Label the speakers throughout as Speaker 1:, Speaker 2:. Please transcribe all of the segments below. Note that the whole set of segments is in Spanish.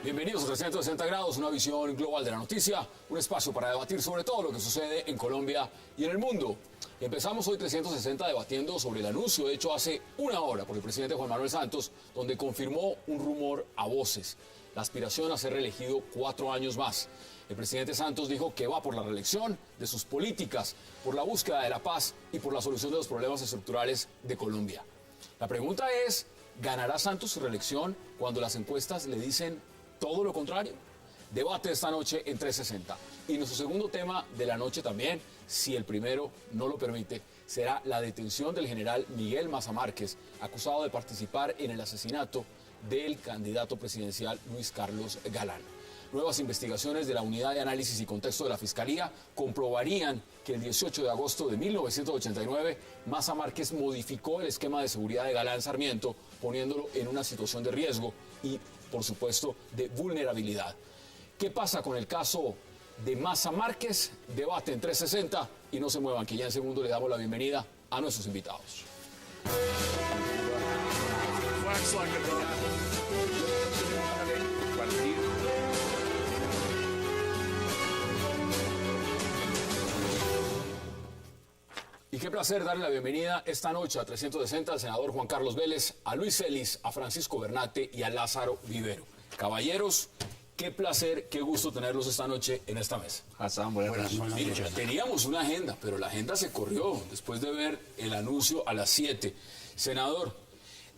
Speaker 1: Bienvenidos a 360 grados, una visión global de la noticia, un espacio para debatir sobre todo lo que sucede en Colombia y en el mundo. Empezamos hoy 360 debatiendo sobre el anuncio hecho hace una hora por el presidente Juan Manuel Santos, donde confirmó un rumor a voces, la aspiración a ser reelegido 4 años más. El presidente Santos dijo que va por la reelección de sus políticas, por la búsqueda de la paz y por la solución de los problemas estructurales de Colombia. La pregunta es, ¿ganará Santos su reelección cuando las encuestas le dicen todo lo contrario? Debate esta noche en 360. Y nuestro segundo tema de la noche también, si el primero no lo permite, será la detención del general Miguel Maza Márquez, acusado de participar en el asesinato del candidato presidencial Luis Carlos Galán. Nuevas investigaciones de la Unidad de Análisis y Contexto de la Fiscalía comprobarían que el 18 de agosto de 1989, Maza Márquez modificó el esquema de seguridad de Galán Sarmiento, poniéndolo en una situación de riesgo y, por supuesto, de vulnerabilidad. ¿Qué pasa con el caso de Maza Márquez? Debate en 360 y no se muevan, que ya en segundo le damos la bienvenida a nuestros invitados. Y qué placer darle la bienvenida esta noche a 360 al senador Juan Carlos Vélez, a Luis Celis, a Francisco Bernate y a Lázaro Vivero. Caballeros, qué placer, qué gusto tenerlos esta noche en esta mesa.
Speaker 2: Hassan, buenas noches.
Speaker 1: Teníamos una agenda, pero la agenda se corrió después de ver el anuncio a las 7. Senador,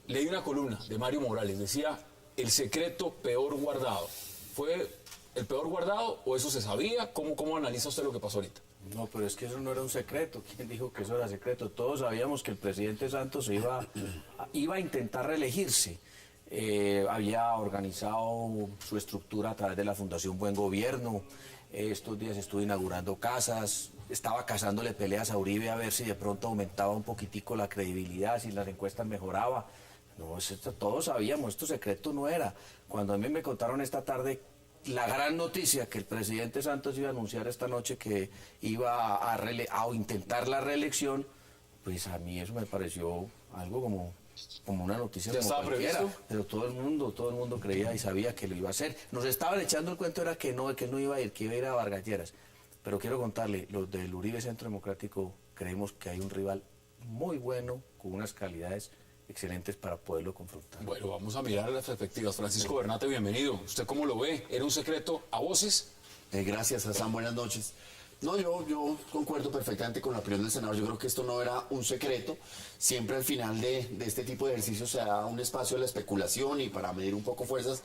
Speaker 1: leí una columna de Mario Morales, decía, el secreto peor guardado. ¿Fue el peor guardado o eso se sabía? ¿Cómo analiza usted lo que pasó ahorita?
Speaker 2: No, pero es que eso no era un secreto. ¿Quién dijo que eso era secreto? Todos sabíamos que el presidente Santos iba a intentar reelegirse. Había organizado su estructura a través de la Fundación Buen Gobierno. Estos días estuvo inaugurando casas, estaba cazándole peleas a Uribe a ver si de pronto aumentaba un poquitico la credibilidad, si las encuestas mejoraba. No, todos sabíamos, esto secreto no era. Cuando a mí me contaron esta tarde la gran noticia que el presidente Santos iba a anunciar esta noche que iba a intentar la reelección, pues a mí eso me pareció algo como una noticia
Speaker 1: ¿Ya
Speaker 2: como
Speaker 1: estaba
Speaker 2: cualquiera.
Speaker 1: previsto?
Speaker 2: Pero todo el mundo creía y sabía que lo iba a hacer. Nos estaban echando el cuento, era que no iba a ir, que iba a ir a Vargas Lleras. Pero quiero contarle, los del Uribe Centro Democrático creemos que hay un rival muy bueno, con unas calidades excelentes para poderlo confrontar.
Speaker 1: Bueno, vamos a mirar las perspectivas. Francisco Bernate, bienvenido. ¿Usted cómo lo ve? ¿Era un secreto a voces?
Speaker 3: Gracias, Hassan. Buenas noches. No, yo concuerdo perfectamente con la opinión del senador. Yo creo que esto no era un secreto. Siempre al final de este tipo de ejercicios se da un espacio de la especulación y para medir un poco fuerzas.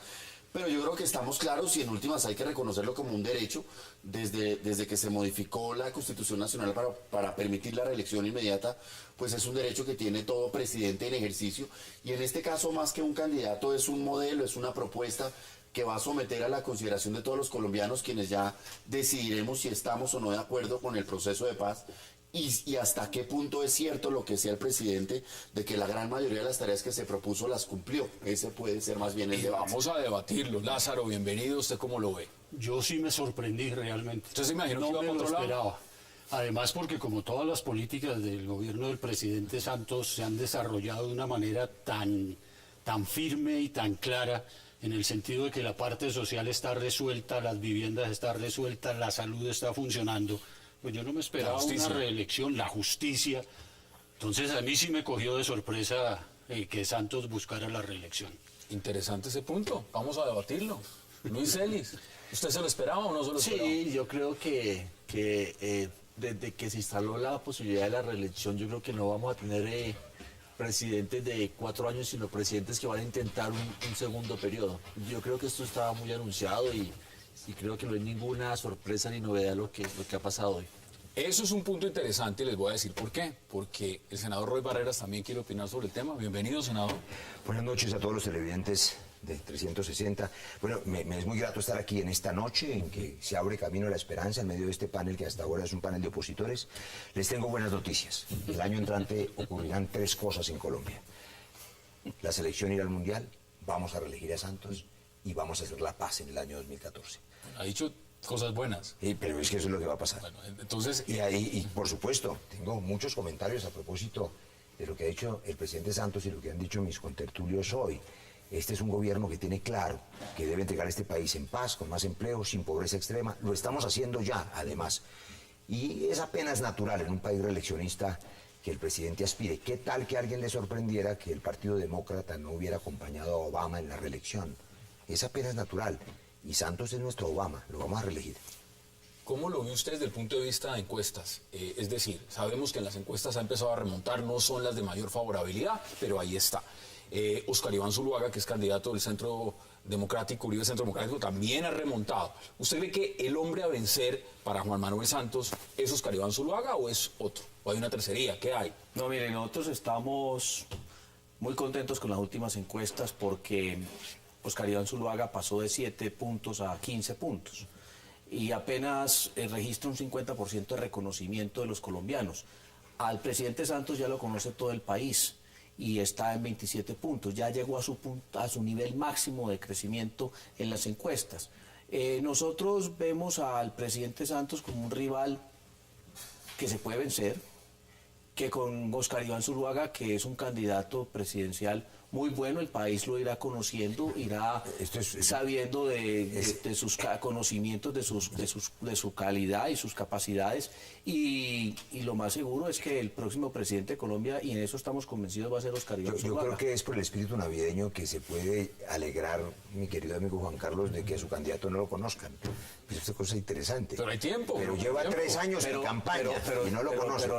Speaker 3: Pero yo creo que estamos claros y en últimas hay que reconocerlo como un derecho desde que se modificó la Constitución Nacional para permitir la reelección inmediata, pues es un derecho que tiene todo presidente en ejercicio y en este caso más que un candidato es un modelo, es una propuesta que va a someter a la consideración de todos los colombianos quienes ya decidiremos si estamos o no de acuerdo con el proceso de paz. Y hasta qué punto es cierto lo que decía el presidente de que la gran mayoría de las tareas que se propuso las cumplió. Ese puede ser más bien el debate.
Speaker 1: Vamos a debatirlo. Lázaro, bienvenido. ¿Usted cómo lo ve?
Speaker 4: Yo sí me sorprendí realmente.
Speaker 1: ¿Usted se imaginó que iba
Speaker 4: No me
Speaker 1: para
Speaker 4: lo
Speaker 1: otro lado?
Speaker 4: esperaba. Además porque como todas las políticas del gobierno del presidente Santos se han desarrollado de una manera tan firme y tan clara, en el sentido de que la parte social está resuelta, las viviendas están resueltas, la salud está funcionando, pues yo no me esperaba una reelección, la justicia. Entonces a mí sí me cogió de sorpresa que Santos buscara la reelección.
Speaker 1: Interesante ese punto. Vamos a debatirlo. Luis Celis, ¿usted se lo esperaba o no se lo esperaba?
Speaker 5: Sí, yo creo que desde que se instaló la posibilidad de la reelección, yo creo que no vamos a tener presidentes de 4 años, sino presidentes que van a intentar un segundo periodo. Yo creo que esto estaba muy anunciado y creo que no hay ninguna sorpresa ni novedad lo que ha pasado hoy.
Speaker 1: Eso es un punto interesante y les voy a decir por qué. Porque el senador Roy Barreras también quiere opinar sobre el tema. Bienvenido, senador.
Speaker 6: Buenas noches a todos los televidentes de 360. Bueno, me es muy grato estar aquí en esta noche en que se abre camino a la esperanza en medio de este panel que hasta ahora es un panel de opositores. Les tengo buenas noticias. El año entrante ocurrirán 3 cosas en Colombia. La selección irá al Mundial, vamos a reelegir a Santos y vamos a hacer la paz en el año 2014.
Speaker 1: Ha dicho cosas buenas.
Speaker 6: Pero es que eso es lo que va a pasar.
Speaker 1: Bueno, entonces,
Speaker 6: Y por supuesto, tengo muchos comentarios a propósito de lo que ha dicho el presidente Santos y lo que han dicho mis contertulios hoy. Este es un gobierno que tiene claro que debe entregar este país en paz, con más empleo, sin pobreza extrema. Lo estamos haciendo ya, además. Y es apenas natural en un país reeleccionista que el presidente aspire. ¿Qué tal que a alguien le sorprendiera que el Partido Demócrata no hubiera acompañado a Obama en la reelección? Es apenas natural. Y Santos es nuestro Obama, lo vamos a reelegir.
Speaker 1: ¿cómo lo ve usted desde el punto de vista de encuestas? Es decir, sabemos que en las encuestas ha empezado a remontar, no son las de mayor favorabilidad, pero ahí está. Óscar Iván Zuluaga, que es candidato del Centro Democrático, Uribe Centro Democrático, también ha remontado. ¿Usted cree que el hombre a vencer para Juan Manuel Santos es Óscar Iván Zuluaga o es otro? ¿O hay una tercería? ¿Qué hay?
Speaker 2: No, miren, nosotros estamos muy contentos con las últimas encuestas porque Óscar Iván Zuluaga pasó de 7 puntos a 15 puntos y apenas registra un 50% de reconocimiento de los colombianos. Al presidente Santos ya lo conoce todo el país y está en 27 puntos, ya llegó a su nivel máximo de crecimiento en las encuestas. Nosotros vemos al presidente Santos como un rival que se puede vencer, que con Óscar Iván Zuluaga, que es un candidato presidencial muy bueno, el país lo irá conociendo, irá sabiendo de sus conocimientos, de su calidad y sus capacidades, y lo más seguro es que el próximo presidente de Colombia, y en eso estamos convencidos, va a ser Óscar Iván Zuluaga.
Speaker 6: Yo creo que es por el espíritu navideño que se puede alegrar, mi querido amigo Juan Carlos, de que a su candidato no lo conozcan. Pues esta cosa es interesante.
Speaker 1: Pero hay tiempo.
Speaker 6: Pero lleva 3 años en campaña y no lo conoce.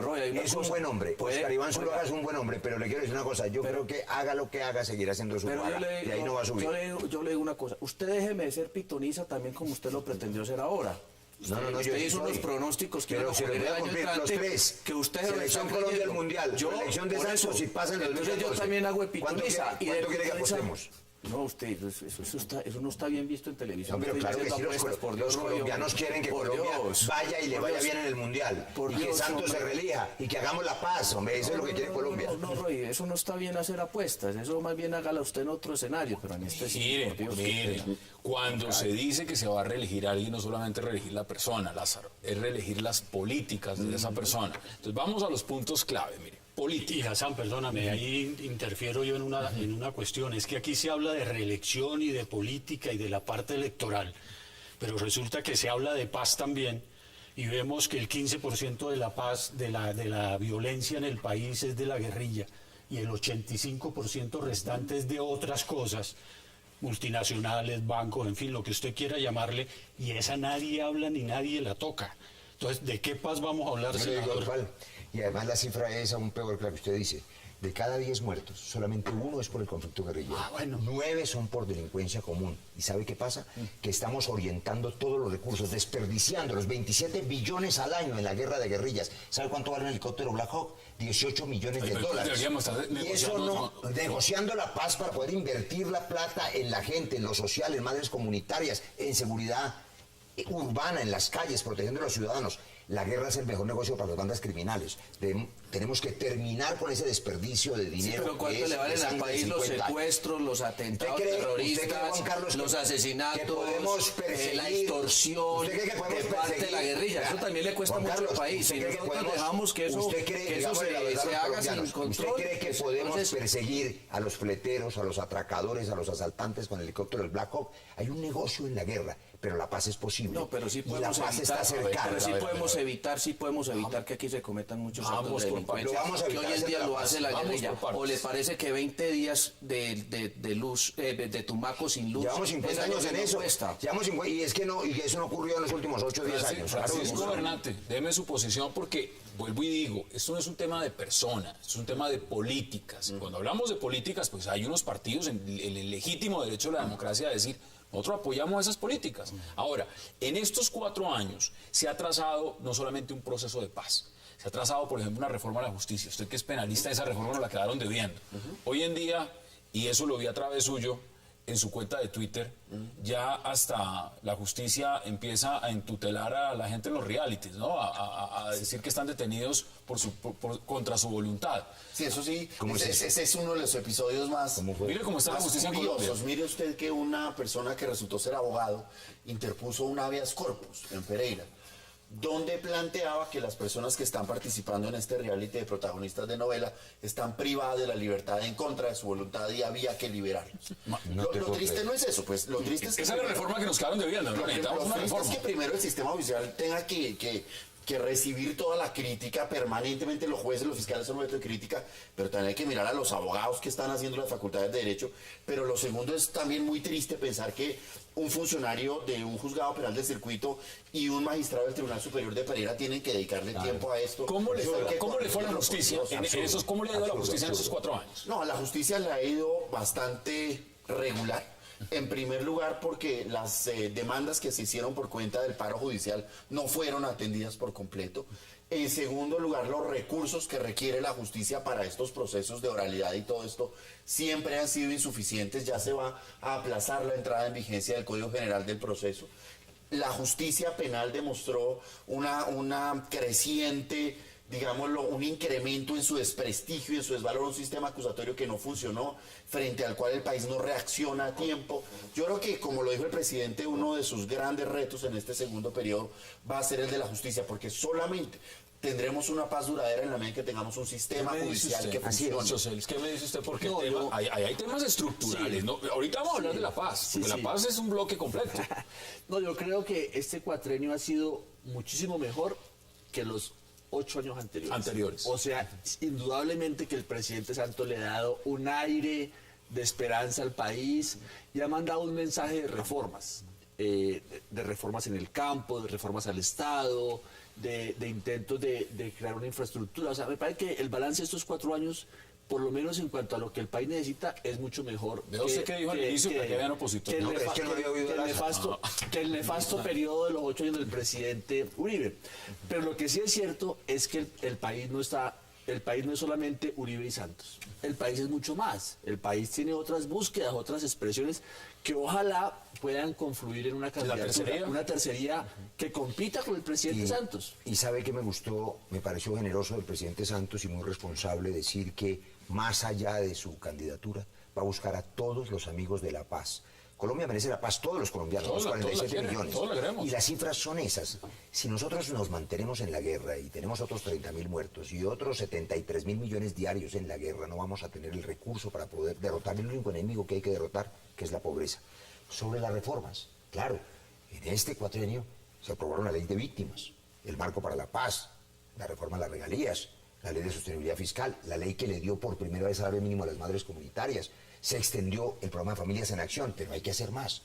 Speaker 6: Es un buen hombre. Óscar Iván Zuluaga es un buen hombre, pero le quiero decir una cosa. Yo creo que haga lo que haga, seguirá siendo su bala, y ahí no va a subir.
Speaker 2: Yo le digo una cosa. Usted déjeme de ser pitoniza también como usted lo pretendió ser ahora. Usted hizo unos pronósticos que
Speaker 6: pero se los voy a cumplir los 3.
Speaker 2: Que usted
Speaker 6: selección Colombia del Mundial, elección de Santos y pasan el 2014.
Speaker 2: Entonces yo también hago de pitoniza.
Speaker 6: ¿Cuánto quiere que apostemos?
Speaker 2: No, usted, eso no está bien visto en televisión.
Speaker 6: No, pero claro que sí, los colombianos quieren que Colombia vaya y le vaya bien en el Mundial. Y que Santos se relija y que hagamos la paz, hombre, eso es lo que quiere Colombia.
Speaker 2: No, Roy, eso no está bien hacer apuestas, eso más bien hágala usted en otro escenario, pero en este
Speaker 1: sí. Mire, cuando se dice que se va a reelegir a alguien, no solamente reelegir la persona, Lázaro, es reelegir las políticas de esa persona. Entonces vamos a los puntos clave, mire. Política.
Speaker 4: Y Hassan, perdóname, ahí interfiero yo en una cuestión. Es que aquí se habla de reelección y de política y de la parte electoral, pero resulta que se habla de paz también y vemos que el 15% de la paz, de la violencia en el país es de la guerrilla y el 85% restante es de otras cosas, multinacionales, bancos, en fin, lo que usted quiera llamarle, y esa nadie habla ni nadie la toca. Entonces, ¿de qué paz vamos a hablar, senador?
Speaker 6: Y además la cifra es aún peor que la que usted dice. De cada 10 muertos, solamente 1 es por el conflicto guerrillero. 9 son por delincuencia común. ¿Y sabe qué pasa? Que estamos orientando todos los recursos, desperdiciando los 27 billones al año en la guerra de guerrillas. ¿Sabe cuánto vale un helicóptero Black Hawk? 18 millones de dólares. Y eso no, negociando la paz para poder invertir la plata en la gente, en lo social, en madres comunitarias, en seguridad urbana, en las calles, protegiendo a los ciudadanos. La guerra es el mejor negocio para las bandas criminales. Tenemos que terminar con ese desperdicio de dinero.
Speaker 2: Sí, pero ¿cuánto le valen al país los secuestros, los atentados terroristas, los asesinatos, la extorsión de parte de la guerrilla? Eso también le cuesta mucho al país. Si nosotros dejamos que eso se haga sin control.
Speaker 6: ¿Usted cree que podemos perseguir a los fleteros, a los atracadores, a los asaltantes con el helicóptero del Black Hawk? Hay un negocio en la guerra, pero la paz es posible.
Speaker 2: No, pero sí podemos
Speaker 6: la paz
Speaker 2: evitar,
Speaker 6: está cercana.
Speaker 2: Pero sí podemos evitar que aquí se cometan muchos actos de delincuencia.
Speaker 6: Vamos a
Speaker 2: que hoy en día lo hace la guerrilla. ¿O les parece que 20 días de luz, de Tumaco sin luz?
Speaker 6: Llevamos 50 años en eso. Llevamos 50, y es que no, y eso no ocurrió en los últimos 8 o 10 años.
Speaker 1: Francisco Bernate, déme su posición porque, vuelvo y digo, esto no es un tema de personas, es un tema de políticas. Cuando hablamos de políticas, pues hay unos partidos en el legítimo derecho de la democracia a decir, nosotros apoyamos esas políticas. Ahora, en estos 4 años se ha trazado no solamente un proceso de paz, se ha trazado, por ejemplo, una reforma a la justicia. Usted que es penalista, esa reforma no la quedaron debiendo. Hoy en día, y eso lo vi a través suyo,
Speaker 7: en su cuenta de Twitter, ya hasta la justicia empieza a entutelar a la gente en los realities, ¿no? A decir que están detenidos contra su voluntad.
Speaker 3: Sí, eso sí,
Speaker 6: ¿Cómo es eso?
Speaker 3: ese es uno de los episodios más,
Speaker 7: Mire cómo está la
Speaker 3: más
Speaker 7: justicia en Colombia.
Speaker 3: curiosos. Mire usted que una persona que resultó ser abogado interpuso un habeas corpus en Pereira, donde planteaba que las personas que están participando en este reality de protagonistas de novela están privadas de la libertad en contra de su voluntad y había que liberarlos.
Speaker 6: No te
Speaker 3: Lo
Speaker 6: puedo
Speaker 3: triste
Speaker 6: creer.
Speaker 3: no es eso, pues lo triste es que...
Speaker 1: Esa es la
Speaker 3: primero-
Speaker 1: reforma que nos quedaron debiendo, ¿no?
Speaker 3: Lo
Speaker 1: Necesitamos una
Speaker 3: triste es
Speaker 1: reforma.
Speaker 3: que primero el sistema judicial tenga que recibir toda la crítica permanentemente, los jueces, los fiscales son objeto de crítica, pero también hay que mirar a los abogados que están haciendo las facultades de derecho. Pero lo segundo es también muy triste pensar que un funcionario de un juzgado penal del circuito y un magistrado del Tribunal Superior de Pereira tienen que dedicarle tiempo a esto.
Speaker 1: ¿Cómo le
Speaker 3: Eso hay que
Speaker 1: fue a la
Speaker 3: corregirlo,
Speaker 1: justicia?
Speaker 3: por Dios.
Speaker 1: ¿Cómo le ha ido a la justicia en esos 4 años?
Speaker 3: No, a la justicia le ha ido bastante regular. En primer lugar, porque las demandas que se hicieron por cuenta del paro judicial no fueron atendidas por completo. En segundo lugar, los recursos que requiere la justicia para estos procesos de oralidad y todo esto siempre han sido insuficientes. Ya se va a aplazar la entrada en vigencia del Código General del Proceso. La justicia penal demostró una creciente, digámoslo, un incremento en su desprestigio, en su desvalor, un sistema acusatorio que no funcionó, frente al cual el país no reacciona a tiempo. Yo creo que, como lo dijo el presidente, uno de sus grandes retos en este segundo periodo va a ser el de la justicia, porque solamente tendremos una paz duradera en la medida en que tengamos un sistema
Speaker 1: ¿Qué me dice
Speaker 3: judicial
Speaker 1: usted?
Speaker 3: que
Speaker 1: Así
Speaker 3: funcione.
Speaker 1: es, José, ¿qué me dice usted? Porque
Speaker 5: No,
Speaker 1: hay temas estructurales, ¿no? Ahorita vamos a hablar de la paz,
Speaker 5: Sí,
Speaker 1: porque
Speaker 5: sí.
Speaker 1: la paz es un bloque completo.
Speaker 5: No, yo creo que este cuatrenio ha sido muchísimo mejor que los 8 años anteriores. O sea, indudablemente que el presidente Santos le ha dado un aire de esperanza al país y ha mandado un mensaje de reformas en el campo, de reformas al Estado, de intentos de crear una infraestructura. O sea, me parece que el balance de estos 4 años, por lo menos en cuanto a lo que el país necesita, es mucho mejor.
Speaker 1: Vea usted que dijo al inicio que habían opositores.
Speaker 5: que el
Speaker 6: No, pero es que no había oído
Speaker 5: que el nefasto periodo de los 8 años del presidente Uribe. Pero lo que sí es cierto es que el país no está, el país no es solamente Uribe y Santos. El país es mucho más. El país tiene otras búsquedas, otras expresiones que ojalá puedan confluir en una candidatura, una tercería que compita con el presidente Santos.
Speaker 6: Y sabe que me gustó, me pareció generoso del presidente Santos y muy responsable decir que más allá de su candidatura va a buscar a todos los amigos de la paz. Colombia merece la paz, todos los colombianos,
Speaker 1: Todos
Speaker 6: los
Speaker 1: la
Speaker 6: 47
Speaker 1: quieren,
Speaker 6: millones.
Speaker 1: todos la queremos.
Speaker 6: Y las cifras son esas. Si nosotros nos mantenemos en la guerra y tenemos otros 30.000 muertos y otros 73.000 millones diarios en la guerra, no vamos a tener el recurso para poder derrotar el único enemigo que hay que derrotar, que es la pobreza. Sobre las reformas, claro, en este cuatrienio se aprobaron la ley de víctimas, el marco para la paz, la reforma a las regalías, la ley de sostenibilidad fiscal, la ley que le dio por primera vez salario mínimo a las madres comunitarias. Se extendió el programa de Familias en Acción, pero hay que hacer más.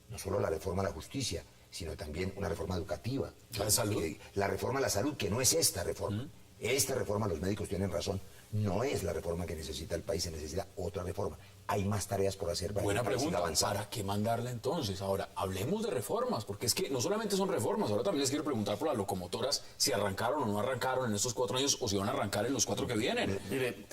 Speaker 6: No solo la reforma a la justicia, sino también una reforma educativa.
Speaker 1: ¿La de salud?
Speaker 6: La reforma a la salud, que no es esta reforma. Esta reforma, los médicos tienen razón, no es la reforma que necesita el país, se necesita otra reforma. Hay más tareas por hacer para
Speaker 1: Buena
Speaker 6: que el país siga
Speaker 1: pregunta,
Speaker 6: avanzando.
Speaker 1: ¿para qué mandarla entonces? Ahora, hablemos de reformas, porque es que no solamente son reformas, ahora también les quiero preguntar por las locomotoras si arrancaron o no arrancaron en estos 4 años o si van a arrancar en los 4 que vienen.
Speaker 2: Mire,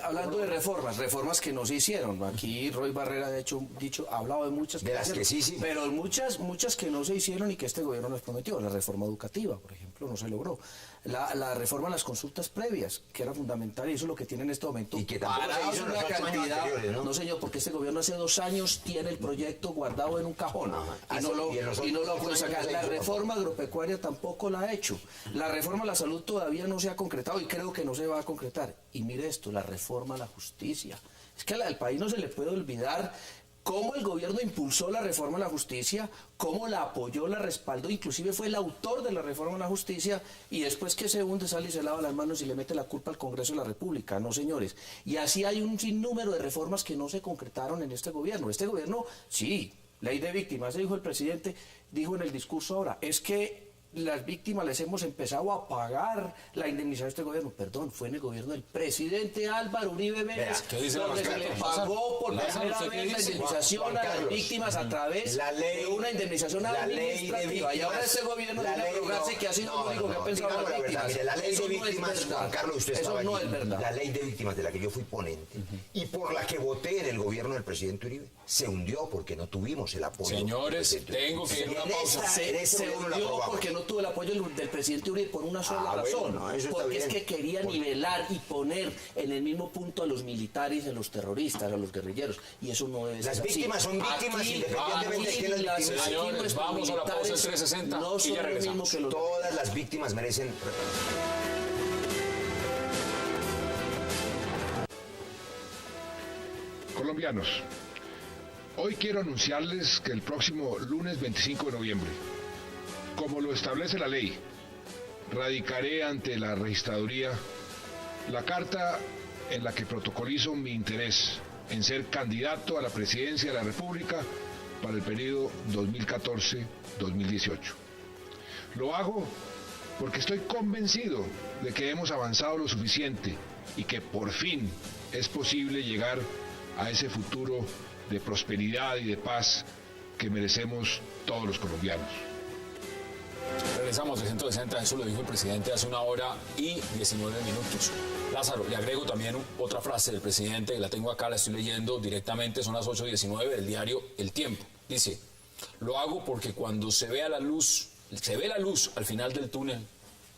Speaker 2: hablando de reformas que no se hicieron. Aquí Roy Barrera ha ha hablado de muchas
Speaker 6: De las
Speaker 2: se
Speaker 6: que sí,
Speaker 2: hicieron,
Speaker 6: sí.
Speaker 2: pero muchas que no se hicieron y que este gobierno nos prometió. La reforma educativa, por ejemplo, no se logró. La reforma a las consultas previas, que era fundamental, y eso es lo que tiene en este momento.
Speaker 6: Y que tampoco se hizo en los 8 años anteriores, ¿no?
Speaker 2: No, señor, porque este gobierno hace 2 años tiene el proyecto guardado en un cajón y no lo ha podido sacar. La reforma agropecuaria tampoco la ha hecho. La reforma a la salud todavía no se ha concretado y creo que no se va a concretar. Y mire esto, la reforma a la justicia. Es que al país no se le puede olvidar cómo el gobierno impulsó la reforma a la justicia, cómo la apoyó, la respaldó, inclusive fue el autor de la reforma a la justicia, y después que se hunde, sale y se lava las manos y le mete la culpa al Congreso de la República. No, señores. Y así hay un sinnúmero de reformas que no se concretaron en este gobierno. Este gobierno, sí, ley de víctimas, dijo el presidente, dijo en el discurso ahora, es que las víctimas les hemos empezado a pagar la indemnización de este gobierno. Perdón, fue en el gobierno del presidente Álvaro Uribe Vélez,
Speaker 1: ¿qué dice
Speaker 2: donde
Speaker 1: la
Speaker 2: se le
Speaker 1: Lázaro?
Speaker 2: pagó por
Speaker 1: Lázaro,
Speaker 2: primera
Speaker 1: ¿usted qué
Speaker 2: vez la
Speaker 1: dice?
Speaker 2: indemnización
Speaker 6: Juan
Speaker 2: a las
Speaker 6: Carlos,
Speaker 2: víctimas a través
Speaker 6: la ley-
Speaker 2: de una indemnización
Speaker 6: la ley de
Speaker 2: administrativa. Y ahora
Speaker 6: víctimas-
Speaker 2: este gobierno
Speaker 6: la
Speaker 2: viene a
Speaker 6: ley
Speaker 2: arrogarse
Speaker 6: no-
Speaker 2: que ha sido
Speaker 6: no,
Speaker 2: lo único que ha
Speaker 6: no,
Speaker 2: pensado en
Speaker 6: digamos
Speaker 2: las
Speaker 6: la verdad,
Speaker 2: víctimas.
Speaker 6: mire, la ley
Speaker 2: Eso
Speaker 6: de
Speaker 2: no es
Speaker 6: víctimas,
Speaker 2: verdad.
Speaker 6: Juan Carlos, usted
Speaker 2: Eso
Speaker 6: estaba
Speaker 2: no
Speaker 6: allí.
Speaker 2: es verdad.
Speaker 6: La ley de víctimas de la que yo fui ponente y por la que voté en el gobierno del presidente Uribe se hundió porque no tuvimos el apoyo.
Speaker 1: Señores,
Speaker 6: del presidente
Speaker 1: tengo que ir a
Speaker 6: Uribe.
Speaker 1: una pausa.
Speaker 6: En ese
Speaker 2: Se
Speaker 6: gobierno la
Speaker 2: hundió
Speaker 6: aprobamos.
Speaker 2: porque no tuvo el apoyo del presidente Uribe por una sola
Speaker 6: Ah,
Speaker 2: razón.
Speaker 6: bueno, no, eso está
Speaker 2: porque es
Speaker 6: bien.
Speaker 2: que quería nivelar y poner en el mismo punto a los militares, a los terroristas, a los guerrilleros. Y eso no debe ser
Speaker 6: Las
Speaker 2: así.
Speaker 6: víctimas son víctimas independientemente de quién las victimice.
Speaker 1: Señores,
Speaker 2: nuestros
Speaker 1: vamos a la pausa en
Speaker 2: militares
Speaker 1: 360
Speaker 2: no
Speaker 1: y
Speaker 2: son
Speaker 1: ya
Speaker 2: lo mismo
Speaker 1: regresamos.
Speaker 2: que los
Speaker 6: Todas las víctimas merecen.
Speaker 8: Colombianos, hoy quiero anunciarles que el próximo lunes 25 de noviembre, como lo establece la ley, radicaré ante la registraduría la carta en la que protocolizo mi interés en ser candidato a la presidencia de la República para el periodo 2014-2018. Lo hago porque estoy convencido de que hemos avanzado lo suficiente y que por fin es posible llegar a ese futuro de prosperidad y de paz que merecemos todos los colombianos.
Speaker 1: Regresamos 360, eso lo dijo el presidente hace 1 hora y 19 minutos. Lázaro, le agrego también otra frase del presidente, que la tengo acá, la estoy leyendo directamente, son las 8:19 del diario El Tiempo. Dice, lo hago porque cuando se ve la luz al final del túnel,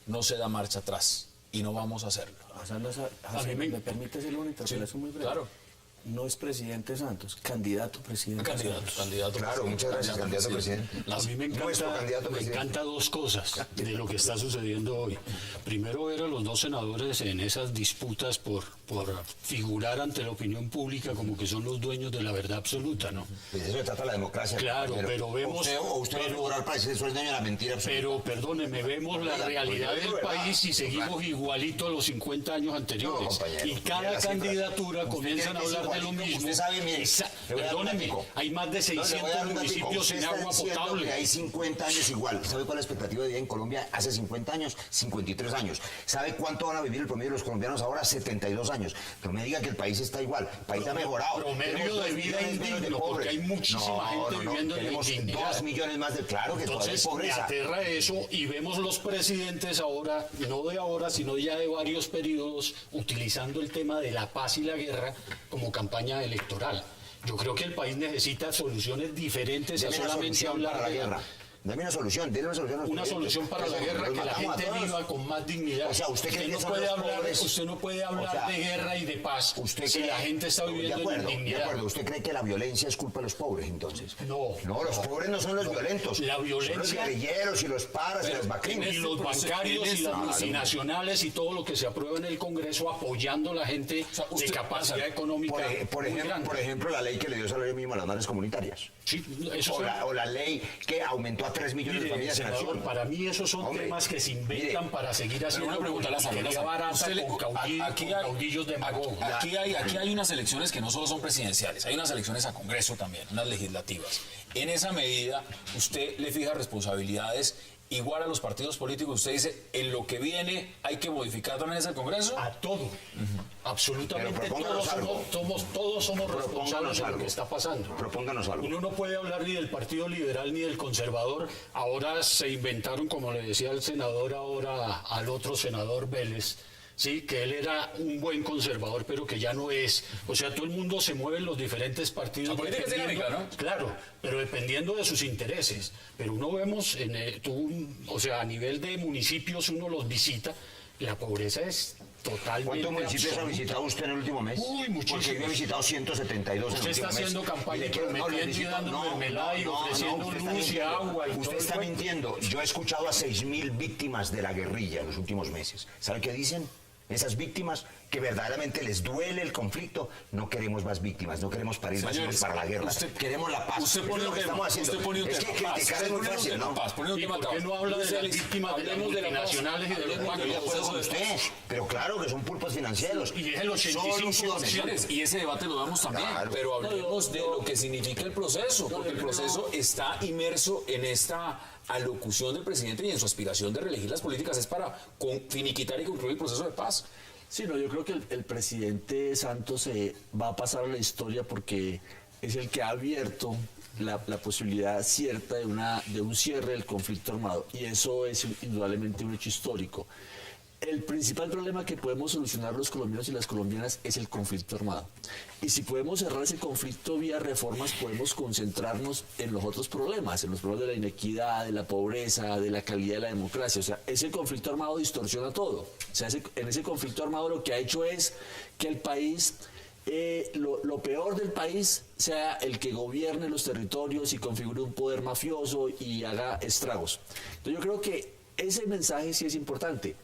Speaker 1: no se da marcha atrás y no vamos a hacerlo.
Speaker 2: ¿Me permite hacerle una interpelación muy breve?
Speaker 1: Claro.
Speaker 2: No es presidente Santos, candidato presidente.
Speaker 1: Candidato.
Speaker 6: Claro, muchas gracias, candidato presidente.
Speaker 4: A mí me
Speaker 6: Nuestro candidato
Speaker 4: me
Speaker 6: presidente.
Speaker 4: encanta dos cosas de lo que está sucediendo hoy. Primero, ver a los dos senadores en esas disputas por figurar ante la opinión pública como que son los dueños de la verdad absoluta, ¿no?
Speaker 6: Pues eso se trata de la democracia.
Speaker 4: Claro, pero vemos-
Speaker 6: Usted va a
Speaker 4: pero-
Speaker 6: figurar para decir eso es dueño de la mentira absoluta.
Speaker 4: Pero, perdóneme, vemos la realidad
Speaker 6: pues,
Speaker 4: del
Speaker 6: ¿verdad?
Speaker 4: país y seguimos igualito a los 50 años anteriores.
Speaker 6: No, compañero,
Speaker 4: Y
Speaker 6: mire
Speaker 4: cada
Speaker 6: las cifras.
Speaker 4: candidatura
Speaker 6: Usted
Speaker 4: comienzan a
Speaker 6: cree que es
Speaker 4: hablar de lo
Speaker 6: igualito.
Speaker 4: mismo.
Speaker 6: Usted sabe, mire, le voy a dar un
Speaker 4: Perdóneme,
Speaker 6: datico.
Speaker 4: hay más de
Speaker 6: No, le voy a
Speaker 4: 600
Speaker 6: dar un datico.
Speaker 4: municipios
Speaker 6: Usted
Speaker 4: sin
Speaker 6: está
Speaker 4: agua
Speaker 6: diciendo
Speaker 4: potable.
Speaker 6: que hay 50 años igual. ¿Sabe cuál es la expectativa de vida en Colombia hace 50 años? 53 años. ¿Sabe cuánto van a vivir el promedio de los colombianos ahora? 72 años. No me diga que el país está igual. El país ha mejorado.
Speaker 4: Promedio
Speaker 6: Tenemos
Speaker 4: de
Speaker 6: 2
Speaker 4: vida
Speaker 6: millones menos de
Speaker 4: indigno, porque
Speaker 6: pobres.
Speaker 4: hay muchísima gente viviendo en
Speaker 6: Tenemos
Speaker 4: indignidad.
Speaker 6: 2 millones más de... Claro que todavía hay
Speaker 4: Entonces me
Speaker 6: pobreza.
Speaker 4: aterra eso y vemos los presidentes ahora, no de ahora, sino ya de varios periodos, utilizando el tema de la paz y la guerra como campaña electoral. Yo creo que el país necesita soluciones diferentes a
Speaker 6: Deme una
Speaker 4: solamente
Speaker 6: solución
Speaker 4: hablar
Speaker 6: para la
Speaker 4: de
Speaker 6: guerra. Dame una solución, denle una solución a los
Speaker 4: Una
Speaker 6: presidentes.
Speaker 4: solución para la
Speaker 6: Eso,
Speaker 4: guerra,
Speaker 6: los
Speaker 4: que la
Speaker 6: matamos a
Speaker 4: gente
Speaker 6: todos.
Speaker 4: viva con más dignidad.
Speaker 6: O sea, usted cree que
Speaker 4: no
Speaker 6: son
Speaker 4: puede
Speaker 6: los
Speaker 4: hablar,
Speaker 6: pobres.
Speaker 4: usted no puede hablar
Speaker 6: O sea,
Speaker 4: de guerra y de paz
Speaker 6: ¿Usted
Speaker 4: si
Speaker 6: cree-
Speaker 4: la gente está viviendo
Speaker 6: de acuerdo,
Speaker 4: en
Speaker 6: de
Speaker 4: indignidad.
Speaker 6: acuerdo. ¿Usted cree que la violencia es culpa de los pobres entonces?
Speaker 4: No.
Speaker 6: No, los pobres no son los violentos.
Speaker 4: La
Speaker 6: Son los
Speaker 4: violencia-
Speaker 6: guerrilleros y los paras y
Speaker 1: Pero
Speaker 6: las vaquinas.
Speaker 4: Y los bancarios y las multinacionales y todo lo que se aprueba en el Congreso apoyando a la gente
Speaker 1: usted-
Speaker 4: de capacidad económica
Speaker 6: Por
Speaker 4: muy grande.
Speaker 6: ejemplo, la ley que le dio salario mínimo a las madres comunitarias.
Speaker 4: Sí, eso
Speaker 6: O
Speaker 4: son-
Speaker 6: la ley que aumentó a 3 millones de
Speaker 4: Mire,
Speaker 6: familias en
Speaker 4: senador,
Speaker 6: acción.
Speaker 4: para mí esos son
Speaker 6: Hombre,
Speaker 4: temas que se inventan
Speaker 6: mire,
Speaker 4: para seguir haciendo
Speaker 1: una pregunta, Lázaro,
Speaker 4: politiquería
Speaker 1: Lázaro.
Speaker 4: barata
Speaker 1: Usted le-
Speaker 4: con caudillos demagogos.
Speaker 1: Aquí hay unas elecciones que no solo son presidenciales, hay unas elecciones a Congreso también, unas legislativas. En esa medida, usted le fija responsabilidades igual a los partidos políticos. Usted dice, en lo que viene hay que modificar también ese Congreso.
Speaker 4: A todo, absolutamente
Speaker 6: Pero propónganos
Speaker 4: todos
Speaker 6: algo.
Speaker 4: todos somos
Speaker 6: Propónganos
Speaker 4: responsables de lo
Speaker 6: algo.
Speaker 4: que está pasando.
Speaker 6: Propónganos algo.
Speaker 4: Uno no puede hablar ni del Partido Liberal ni del Conservador. Ahora se inventaron, como le decía el senador ahora al otro senador Vélez, sí, que él era un buen conservador, pero que ya no es. O sea, todo el mundo se mueve en los diferentes partidos.
Speaker 1: La política es
Speaker 4: dependiendo-
Speaker 1: dinámica, ¿no?
Speaker 4: Claro, pero dependiendo de sus intereses. Pero uno vemos, o sea, a nivel de municipios uno los visita, la pobreza es totalmente
Speaker 6: ¿Cuántos municipios ha
Speaker 4: absoluta.
Speaker 6: visitado usted en el último mes?
Speaker 4: Uy, muchísimos.
Speaker 6: Porque yo he visitado 172 en
Speaker 4: Usted
Speaker 6: el
Speaker 4: está
Speaker 6: último mes.
Speaker 4: haciendo campaña
Speaker 6: Mire, quiero-
Speaker 4: prometiendo
Speaker 6: les
Speaker 4: y
Speaker 6: visito-
Speaker 4: dando mermelada y ofreciendo
Speaker 6: usted está
Speaker 4: luz y
Speaker 6: mintiendo.
Speaker 4: agua y todo
Speaker 6: Usted
Speaker 4: el
Speaker 6: está
Speaker 4: cuento.
Speaker 6: mintiendo. Yo he escuchado a 6.000 víctimas de la guerrilla en los últimos meses. ¿Sabe qué dicen? Esas víctimas que verdaderamente les duele el conflicto, no queremos más víctimas, no queremos parir más
Speaker 1: Señores,
Speaker 6: hijos para la guerra. Queremos la paz.
Speaker 1: Usted
Speaker 6: Eso
Speaker 1: pone
Speaker 6: es
Speaker 1: un
Speaker 6: lo que
Speaker 1: tema,
Speaker 6: estamos haciendo.
Speaker 1: usted pone un
Speaker 6: Es
Speaker 1: tema.
Speaker 6: que
Speaker 1: Paz,
Speaker 6: criticar es
Speaker 1: usted
Speaker 6: muy
Speaker 1: pone un
Speaker 6: fácil,
Speaker 1: tema,
Speaker 6: ¿no?
Speaker 1: Paz, pone un
Speaker 4: ¿Y
Speaker 1: tema
Speaker 4: por qué
Speaker 1: acá.
Speaker 4: no habla de las
Speaker 1: Luis
Speaker 4: víctimas de las
Speaker 1: hablemos de la paz,
Speaker 4: multinacionales y de los
Speaker 1: hablemos
Speaker 4: bancos?
Speaker 1: del proceso de
Speaker 6: Usted,
Speaker 1: paz.
Speaker 6: pero claro que son pulpos financieros.
Speaker 4: Y es el 85%.
Speaker 1: Soluciones, y ese debate lo damos también,
Speaker 6: Claro.
Speaker 1: pero hablemos de lo que significa el proceso, porque el proceso está inmerso en esta
Speaker 7: alocución del presidente y en su aspiración de reelegir las políticas es para finiquitar y concluir el proceso de paz.
Speaker 5: Sí, no, yo creo que el presidente Santos va a pasar a la historia porque es el que ha abierto la posibilidad cierta de un cierre del conflicto armado, y eso es indudablemente un hecho histórico. El principal problema que podemos solucionar los colombianos y las colombianas es el conflicto armado. Y si podemos cerrar ese conflicto vía reformas, podemos concentrarnos en los otros problemas, en los problemas de la inequidad, de la pobreza, de la calidad de la democracia. O sea, ese conflicto armado distorsiona todo. O sea, en ese conflicto armado lo que ha hecho es que el país, lo peor del país sea el que gobierne los territorios y configure un poder mafioso y haga estragos. Entonces yo creo que ese mensaje sí es importante.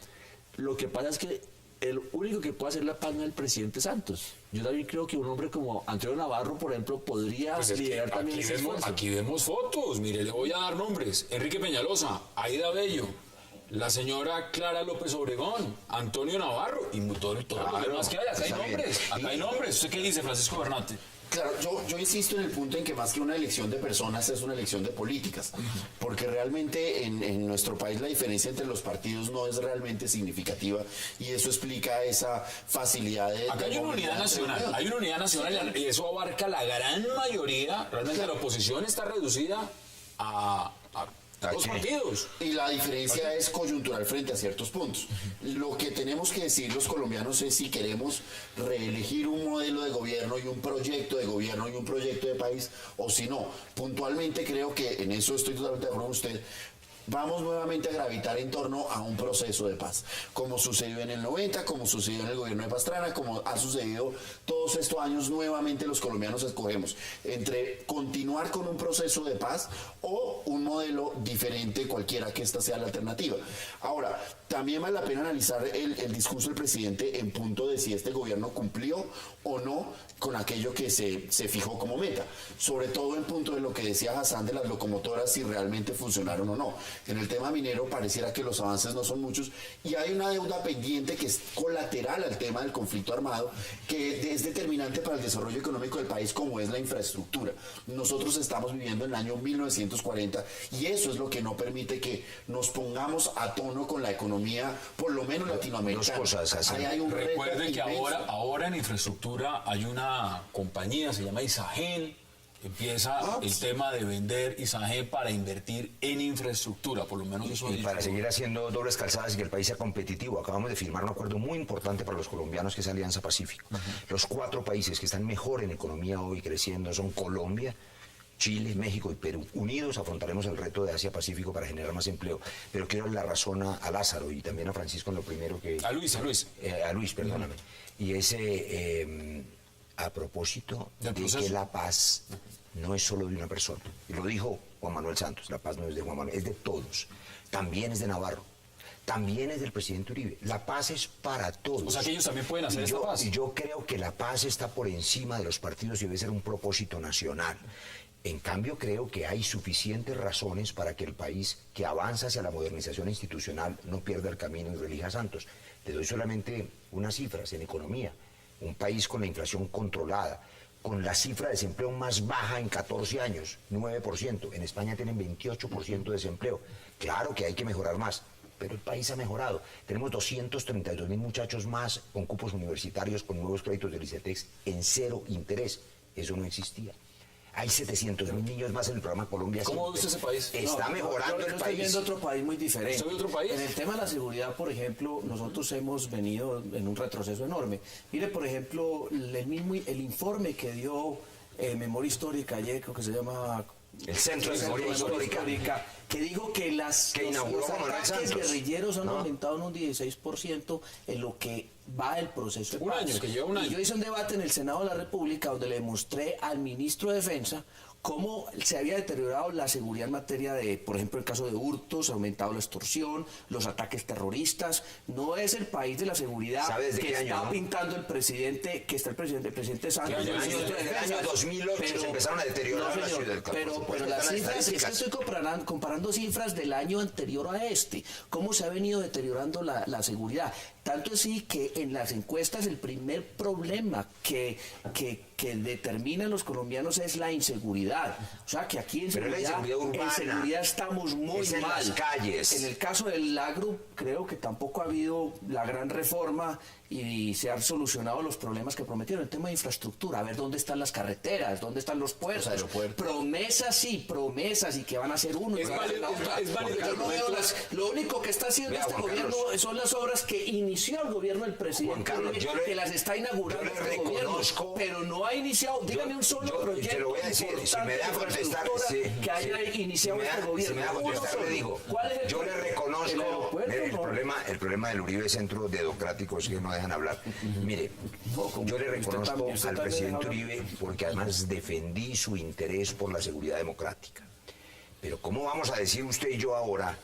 Speaker 5: Lo que pasa es que el único que puede hacer la paz no es el presidente Santos. Yo también creo que un hombre como Antonio Navarro, por ejemplo, podría liderar también ese esfuerzo.
Speaker 7: Aquí vemos fotos, mire, le voy a dar nombres. Enrique Peñalosa, Aida Bello, la señora Clara López Obregón, Antonio Navarro y todos los demás que hay. Acá hay nombres, acá hay nombres. ¿Usted qué dice, Francisco Bernate?
Speaker 3: Claro, yo insisto en el punto en que más que una elección de personas es una elección de políticas, porque realmente en nuestro país la diferencia entre los partidos no es realmente significativa y eso explica esa facilidad de...
Speaker 7: Acá hay una unidad nacional, y eso abarca la gran mayoría. Realmente la oposición está reducida a dos partidos.
Speaker 3: Y la diferencia es coyuntural frente a ciertos puntos. Lo que tenemos que decir los colombianos es si queremos reelegir un modelo de gobierno y un proyecto de gobierno y un proyecto de país o si no. Puntualmente creo que en eso estoy totalmente de acuerdo con usted. Vamos nuevamente a gravitar en torno a un proceso de paz, como sucedió en el 90, como sucedió en el gobierno de Pastrana, como ha sucedido todos estos años. Nuevamente los colombianos escogemos entre continuar con un proceso de paz o un modelo diferente, cualquiera que esta sea la alternativa. Ahora, también vale la pena analizar el discurso del presidente en punto de si este gobierno cumplió o no con aquello que se fijó como meta, sobre todo en punto de lo que decía Hassan de las locomotoras, si realmente funcionaron o no. En el tema minero pareciera que los avances no son muchos y hay una deuda pendiente que es colateral al tema del conflicto armado, que es determinante para el desarrollo económico del país, como es la infraestructura. Nosotros estamos viviendo en el año 1940 y eso es lo que no permite que nos pongamos a tono con la economía, por lo menos latinoamericana.
Speaker 6: Dos cosas, Hassan.
Speaker 3: Ahí hay un
Speaker 7: Recuerde que
Speaker 3: inmenso.
Speaker 7: ahora en infraestructura hay una compañía, se llama Isagen. Empieza el tema de vender Isagen para invertir en infraestructura, por lo menos eso
Speaker 6: Y para seguir haciendo dobles calzadas y que el país sea competitivo. Acabamos de firmar un acuerdo muy importante para los colombianos, que es Alianza Pacífico. Los 4 países que están mejor en economía hoy creciendo son Colombia, Chile, México y Perú. Unidos afrontaremos el reto de Asia-Pacífico para generar más empleo. Pero quiero darle la razón a Lázaro y también a Francisco en lo primero que...
Speaker 7: A Luis,
Speaker 6: perdóname. Y ese... a propósito de que la paz no es solo de una persona. Y lo dijo Juan Manuel Santos, la paz no es de Juan Manuel, es de todos. También es de Navarro, también es del presidente Uribe. La paz es para todos.
Speaker 7: O sea que ellos también pueden hacer esta paz.
Speaker 6: Y yo creo que la paz está por encima de los partidos y debe ser un propósito nacional. En cambio, creo que hay suficientes razones para que el país que avanza hacia la modernización institucional no pierda el camino y reelija a Santos. Le doy solamente unas cifras en economía. Un país con la inflación controlada, con la cifra de desempleo más baja en 14 años, 9%. En España tienen 28% de desempleo. Claro que hay que mejorar más, pero el país ha mejorado. Tenemos 232.000 muchachos más con cupos universitarios, con nuevos créditos del ICETEX en 0 interés. Eso no existía. Hay 700.000 niños más en el programa Colombia.
Speaker 7: ¿Cómo ve usted ese país?
Speaker 6: Está mejorando el
Speaker 2: Yo
Speaker 6: país.
Speaker 2: estoy viendo otro país muy diferente.
Speaker 7: ¿Usted ve otro país?
Speaker 2: En el tema de la seguridad, por ejemplo, nosotros hemos venido en un retroceso enorme. Mire, por ejemplo, el informe que dio Memoria Histórica ayer, creo que se llama...
Speaker 6: El Centro de Memoria Histórica,
Speaker 2: que dijo que los ataques guerrilleros han aumentado en un 16% en lo que va el proceso de paz.
Speaker 7: Lleva un año.
Speaker 2: Y yo hice un debate en el Senado de la República donde le mostré al ministro de Defensa cómo se había deteriorado la seguridad en materia de, por ejemplo, el caso de hurtos, ha aumentado la extorsión, los ataques terroristas. No es el país de la seguridad que está pintando el presidente, que está el presidente Santos.
Speaker 6: En el año 2008 se empezaron a deteriorar la ciudad.
Speaker 2: Pero las cifras, es que estoy comparando cifras del año anterior a este, cómo se ha venido deteriorando la seguridad. Tanto así que en las encuestas el primer problema que que determina a los colombianos es la inseguridad. O sea, que aquí en seguridad estamos muy
Speaker 6: en
Speaker 2: mal.
Speaker 6: las calles.
Speaker 2: En el caso del agro, creo que tampoco ha habido la gran reforma y se han solucionado los problemas que prometieron. El tema de infraestructura, a ver dónde están las carreteras, dónde están los puertos. Promesas, sí, promesas, y que van a hacer uno.
Speaker 1: Es válido,
Speaker 2: Yo no veo lo único que está haciendo este gobierno son las obras que inició el gobierno del presidente, que las está inaugurando este gobierno, pero no ha iniciado, dígame un solo proyecto
Speaker 6: te lo voy a decir, si me da a contestar,
Speaker 2: que haya iniciado este gobierno.
Speaker 6: Si me da a contestar, le digo, yo le reconozco, mire, el problema del Uribe Centro Dedocrático es que no dejan hablar. Mire, yo le reconozco al presidente Uribe porque además defendí su interés por la seguridad democrática. Pero ¿cómo vamos a decir usted y yo ahora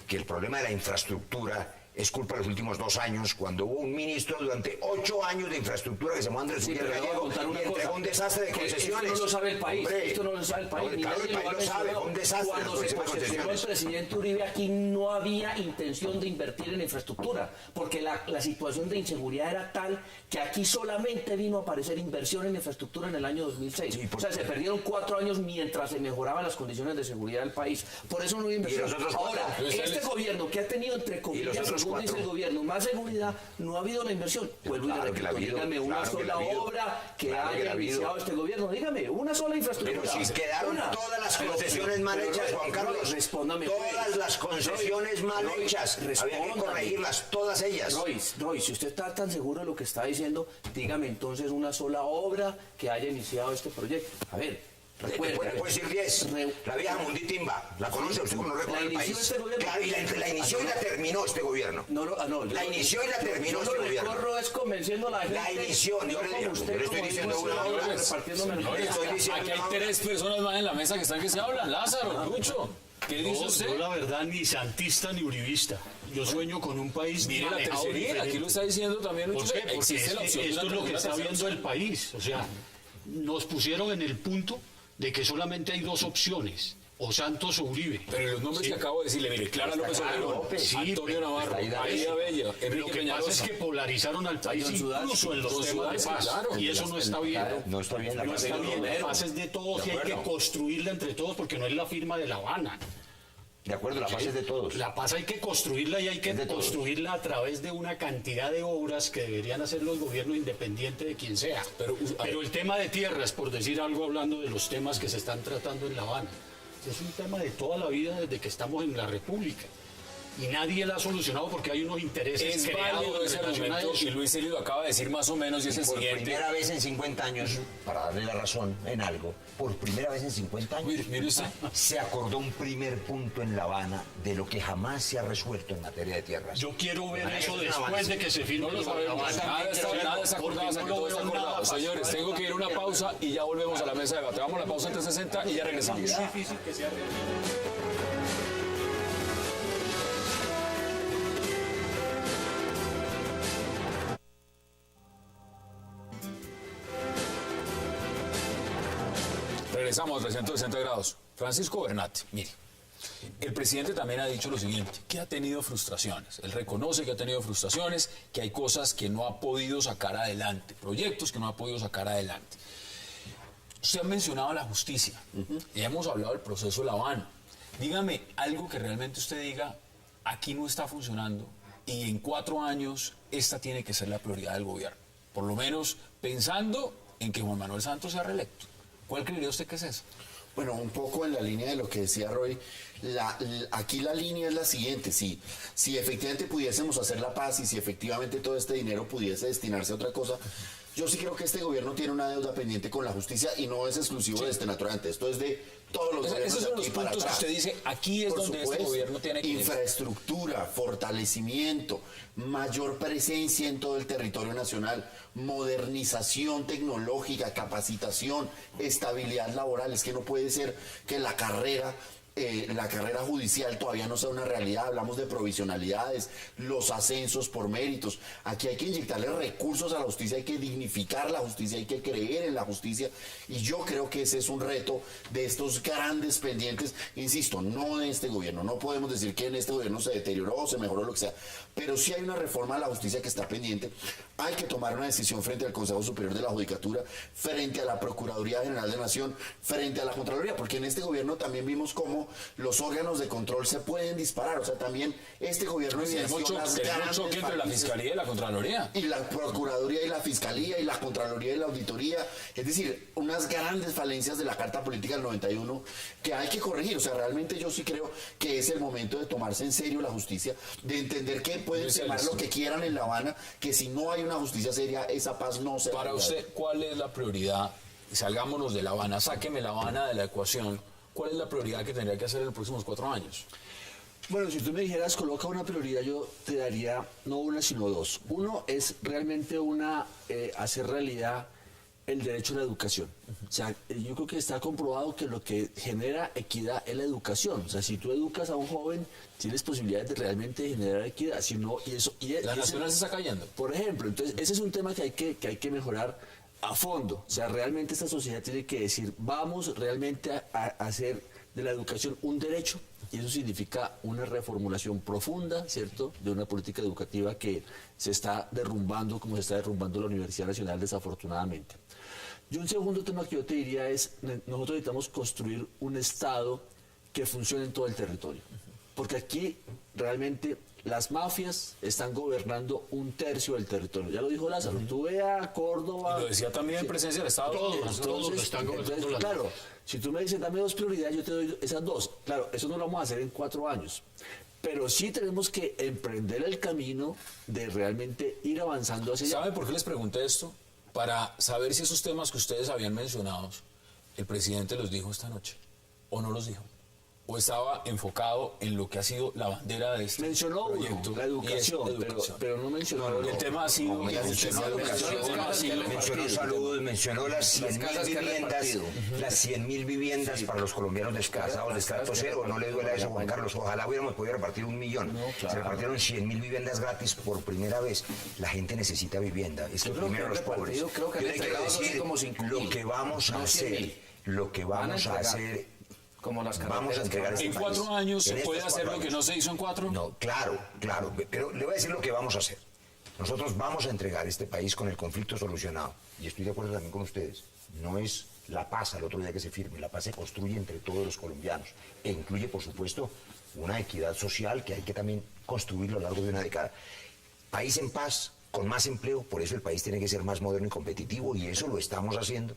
Speaker 6: que el problema de la infraestructura es culpa de los últimos 2 años, cuando hubo un ministro durante 8 años de infraestructura que se llamó Andrés Uribe Gallego y entregó un desastre de concesiones?
Speaker 2: Esto no lo sabe el país.
Speaker 6: Hombre,
Speaker 2: esto no lo sabe el país.
Speaker 6: No, claro, el país lo sabe, un desastre.
Speaker 2: Cuando se posesionó el presidente Uribe, aquí no había intención de invertir en infraestructura, porque la situación de inseguridad era tal que aquí solamente vino a aparecer inversión en infraestructura en el año 2006. Sí, o sea, se perdieron 4 años mientras se mejoraban las condiciones de seguridad del país. Por eso no hubo inversión. Ahora, este gobierno que ha tenido, entre comillas, dice el gobierno, más seguridad, no ha habido la inversión. Vuelvo y le repito, dígame una sola obra que haya iniciado este gobierno, dígame, una sola infraestructura.
Speaker 6: Pero si quedaron todas las concesiones mal hechas, Juan Carlos, todas las concesiones mal hechas, había que corregirlas, todas ellas.
Speaker 2: Roy, si usted está tan seguro de lo que está diciendo, dígame entonces una sola obra que haya iniciado este proyecto. A ver,
Speaker 6: puede decir 10. La vieja Munditimba, ¿la conoce usted? No recuerda el país. Claro, y la inició y la terminó este gobierno. La inició y la terminó este gobierno.
Speaker 2: Lo es convenciendo a la gente.
Speaker 6: La inició, yo le estoy diciendo una obra.
Speaker 1: Aquí hay 3 personas más en la mesa que se hablan. Lázaro, Lucho, ¿qué dice usted?
Speaker 4: Yo la verdad ni santista ni uribista. Yo sueño con un país
Speaker 1: mire la tercería, aquí lo está diciendo también Lucho.
Speaker 4: ¿Por qué? Porque esto es lo que está viendo el país. O sea, nos pusieron en el punto de que solamente hay 2 opciones, o Santos oUribe.
Speaker 1: Pero los nombres que acabo de decirle, mire, Clara López Obregón, Antonio Navarro, Aida Bella,
Speaker 4: Enrique Peñalosa. Lo que pasa es que polarizaron al país incluso en los temas de paz, y eso no está bien.
Speaker 6: No está bien.
Speaker 4: No está bien, la paz es de todos y hay que construirla entre todos porque no es la firma de La Habana.
Speaker 6: De acuerdo, la paz es de todos.
Speaker 4: La paz hay que construirla y hay que construirla a través de una cantidad de obras que deberían hacer los gobiernos independientes de quien sea. Pero el tema de tierras, por decir algo, hablando de los temas que se están tratando en La Habana, es un tema de toda la vida desde que estamos en la República. Y nadie la ha solucionado porque hay unos intereses
Speaker 1: es válido ese argumento y Luis Elio lo acaba de decir más o menos y es el siguiente.
Speaker 6: Por primera vez en 50 años, para darle la razón en algo, por primera vez en 50 años
Speaker 1: mire usted,
Speaker 6: se acordó un primer punto en La Habana de lo que jamás se ha resuelto en materia de tierras.
Speaker 4: Yo quiero ver eso después de que se firme
Speaker 1: La Habana. Nada está acordado hasta que todo está acordado. Señores, tengo que ir a una pausa y ya volvemos a la mesa de debate. Vamos a la pausa en 360 y ya regresamos.
Speaker 4: Es difícil que sea real.
Speaker 1: Regresamos a 360 grados. Francisco Bernat, mire, el presidente también ha dicho lo siguiente, que ha tenido frustraciones. Él reconoce que ha tenido frustraciones, que hay cosas que no ha podido sacar adelante, proyectos que no ha podido sacar adelante. Usted ha mencionado la justicia, y hemos hablado del proceso de La Habana. Dígame algo que realmente usted diga, aquí no está funcionando, y en 4 años esta tiene que ser la prioridad del gobierno. Por lo menos pensando en que Juan Manuel Santos sea reelecto. ¿Cuál creería usted que es eso?
Speaker 3: Bueno, un poco en la línea de lo que decía Roy, aquí la línea es la siguiente, si efectivamente pudiésemos hacer la paz y si efectivamente todo este dinero pudiese destinarse a otra cosa, yo sí creo que este gobierno tiene una deuda pendiente con la justicia y no es exclusivo de este naturalmente, esto es de todos los gobiernos.
Speaker 1: Esos son los puntos que usted dice, aquí es donde este gobierno tiene que
Speaker 3: infraestructura, fortalecimiento, mayor presencia en todo el territorio nacional, modernización tecnológica, capacitación, estabilidad laboral. Es que no puede ser que la carrera la carrera judicial todavía no sea una realidad, hablamos de provisionalidades, los ascensos por méritos. Aquí hay que inyectarle recursos a la justicia, hay que dignificar la justicia, hay que creer en la justicia, y yo creo que ese es un reto de estos grandes pendientes, insisto, no de este gobierno, no podemos decir que en este gobierno se deterioró, se mejoró, lo que sea, pero sí hay una reforma a la justicia que está pendiente. Hay que tomar una decisión frente al Consejo Superior de la Judicatura, frente a la Procuraduría General de la Nación, frente a la Contraloría, porque en este gobierno también vimos cómo los órganos de control se pueden disparar. O sea, también este gobierno
Speaker 7: Tenemos choque entre la Fiscalía y la Contraloría.
Speaker 3: Y la Procuraduría y la Fiscalía y la Contraloría y la Auditoría. Es decir, unas grandes falencias de la Carta Política del 91 que hay que corregir. O sea, realmente yo sí creo que es el momento de tomarse en serio la justicia, de entender que pueden llamar lo que quieran en La Habana, que si no hay una justicia seria, esa paz no se va a
Speaker 7: Para
Speaker 3: lograr.
Speaker 7: usted, ¿cuál es la prioridad? Salgámonos de La Habana, sáqueme La Habana de la ecuación. ¿Cuál es la prioridad que tendría que hacer en los próximos 4 años?
Speaker 5: Bueno, si tú me dijeras, coloca una prioridad, yo te daría no una, sino dos. Uno es realmente hacer realidad el derecho a la educación. O sea, yo creo que está comprobado que lo que genera equidad es la educación. O sea, si tú educas a un joven, tienes posibilidades de realmente generar equidad. Si no,
Speaker 7: La nacional se está cayendo.
Speaker 5: Por ejemplo, entonces ese es un tema que hay que mejorar a fondo. O sea, realmente esta sociedad tiene que decir, vamos realmente a hacer de la educación un derecho, y eso significa una reformulación profunda, ¿cierto?, de una política educativa que se está derrumbando, como se está derrumbando la Universidad Nacional, desafortunadamente. Y un segundo tema que yo te diría es, nosotros necesitamos construir un Estado que funcione en todo el territorio. Porque aquí realmente las mafias están gobernando 1/3 del territorio. Ya lo dijo Lázaro. Tú ve a Córdoba.
Speaker 7: Y lo decía también en presencia del Estado.
Speaker 4: Todos lo están gobernando las
Speaker 5: claro,
Speaker 4: mafias.
Speaker 5: si tú me dices dame 2 prioridades, yo te doy esas 2. Claro, eso no lo vamos a hacer en 4 años. Pero sí tenemos que emprender el camino de realmente ir avanzando hacia allá.
Speaker 7: ¿Sabe por qué les pregunté esto? Para saber si esos temas que ustedes habían mencionado, el presidente los dijo esta noche, o no los dijo, o estaba enfocado en lo que ha sido la bandera de este
Speaker 5: Mencionó
Speaker 7: proyecto,
Speaker 5: la educación,
Speaker 7: y es educación.
Speaker 5: pero no mencionó
Speaker 7: El tema ha sido...
Speaker 6: Mencionó salud, mencionó las 100.000 viviendas, las 100.000 viviendas para los colombianos desplazados de estrato cero. No le duele a eso, Juan Carlos. Ojalá hubiéramos podido repartir 1 millón. Se repartieron 100.000 viviendas gratis por primera vez. La gente necesita vivienda. Es que primero los pobres.
Speaker 2: creo que
Speaker 6: Yo
Speaker 2: han
Speaker 6: le quiero
Speaker 2: entregado
Speaker 6: decir
Speaker 2: como 5.000,
Speaker 6: lo que vamos a
Speaker 2: no
Speaker 6: hacer.
Speaker 2: 100.000.
Speaker 6: Lo que vamos a hacer.
Speaker 2: Como las
Speaker 6: Vamos a entregar este
Speaker 7: ¿En
Speaker 6: país.
Speaker 7: 4 años se
Speaker 6: En
Speaker 7: puede
Speaker 6: estos
Speaker 7: hacer
Speaker 6: 4
Speaker 7: lo que
Speaker 6: años.
Speaker 7: no se hizo en 4?
Speaker 6: No, claro, pero le voy a decir lo que vamos a hacer. Nosotros vamos a entregar este país con el conflicto solucionado. Y estoy de acuerdo también con ustedes. No es la paz al otro día que se firme. La paz se construye entre todos los colombianos. E incluye, por supuesto, una equidad social que hay que también construir a lo largo de una década. País en paz, con más empleo. Por eso el país tiene que ser más moderno y competitivo. Y eso lo estamos haciendo.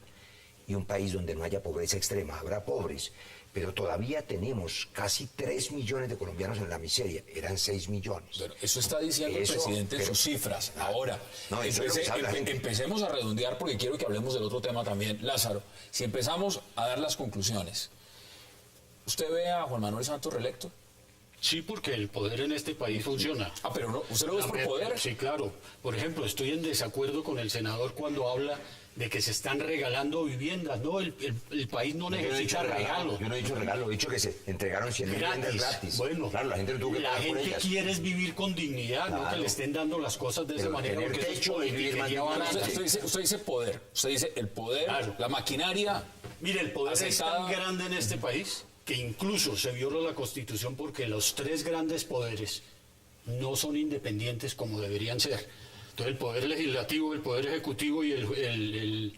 Speaker 6: Y un país donde no haya pobreza extrema. Habrá pobres. Pero todavía tenemos casi 3 millones de colombianos en la miseria. Eran 6 millones.
Speaker 7: Pero eso está diciendo el presidente en sus cifras. Ahora,
Speaker 6: No, eso es lo que sabe la gente.
Speaker 7: empecemos a redondear porque quiero que hablemos del otro tema también. Lázaro, si empezamos a dar las conclusiones, ¿usted ve a Juan Manuel Santos reelecto?
Speaker 4: Sí, porque el poder en este país funciona.
Speaker 7: Ah, pero no, ¿usted lo ve por poder?
Speaker 4: Sí, claro. Por ejemplo, estoy en desacuerdo con el senador cuando habla de que se están regalando viviendas. No, el país no
Speaker 6: Yo no he dicho
Speaker 4: necesita regalos.
Speaker 6: Yo no he dicho regalo, he dicho que se entregaron 100.000 viviendas gratis.
Speaker 4: Bueno,
Speaker 6: claro, la gente no tuvo que
Speaker 4: la
Speaker 6: pagar por
Speaker 4: gente
Speaker 6: ellas.
Speaker 4: quiere es vivir con dignidad, no que
Speaker 6: Claro.
Speaker 4: le estén dando las cosas de esa
Speaker 6: Pero
Speaker 4: manera.
Speaker 6: tener
Speaker 4: Porque eso es
Speaker 6: techo y vivir más
Speaker 4: politiquería
Speaker 6: dignamente.
Speaker 4: barata.
Speaker 7: Usted dice poder. Usted dice el poder,
Speaker 4: Claro.
Speaker 7: la maquinaria.
Speaker 4: Mire, el poder es
Speaker 7: Aceptada.
Speaker 4: tan grande en este país que incluso se viola la Constitución porque los 3 grandes poderes no son independientes como deberían ser. Entonces el poder legislativo, el poder ejecutivo y el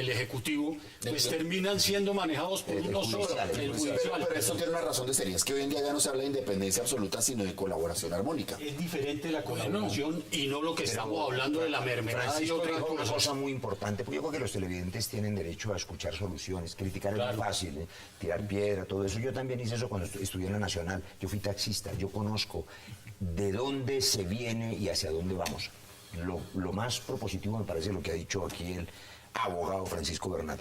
Speaker 4: ejecutivo pues terminan siendo manejados por uno solo, el judicial.
Speaker 3: Pero esto tiene una razón de ser, y es que hoy en día ya no se habla de independencia absoluta, sino de colaboración armónica.
Speaker 4: Es diferente la colaboración y no lo que estamos hablando de la mermelada y
Speaker 6: Francisco
Speaker 4: otras
Speaker 6: dijo una
Speaker 4: cosas.
Speaker 6: cosa muy importante, porque yo creo que los televidentes tienen derecho a escuchar soluciones. Criticar es
Speaker 4: Claro.
Speaker 6: muy fácil, tirar piedra, todo eso. Yo también hice eso cuando estudié en la Nacional. Yo fui taxista, yo conozco de dónde se viene y hacia dónde vamos. Lo más propositivo me parece lo que ha dicho aquí el abogado Francisco Bernat.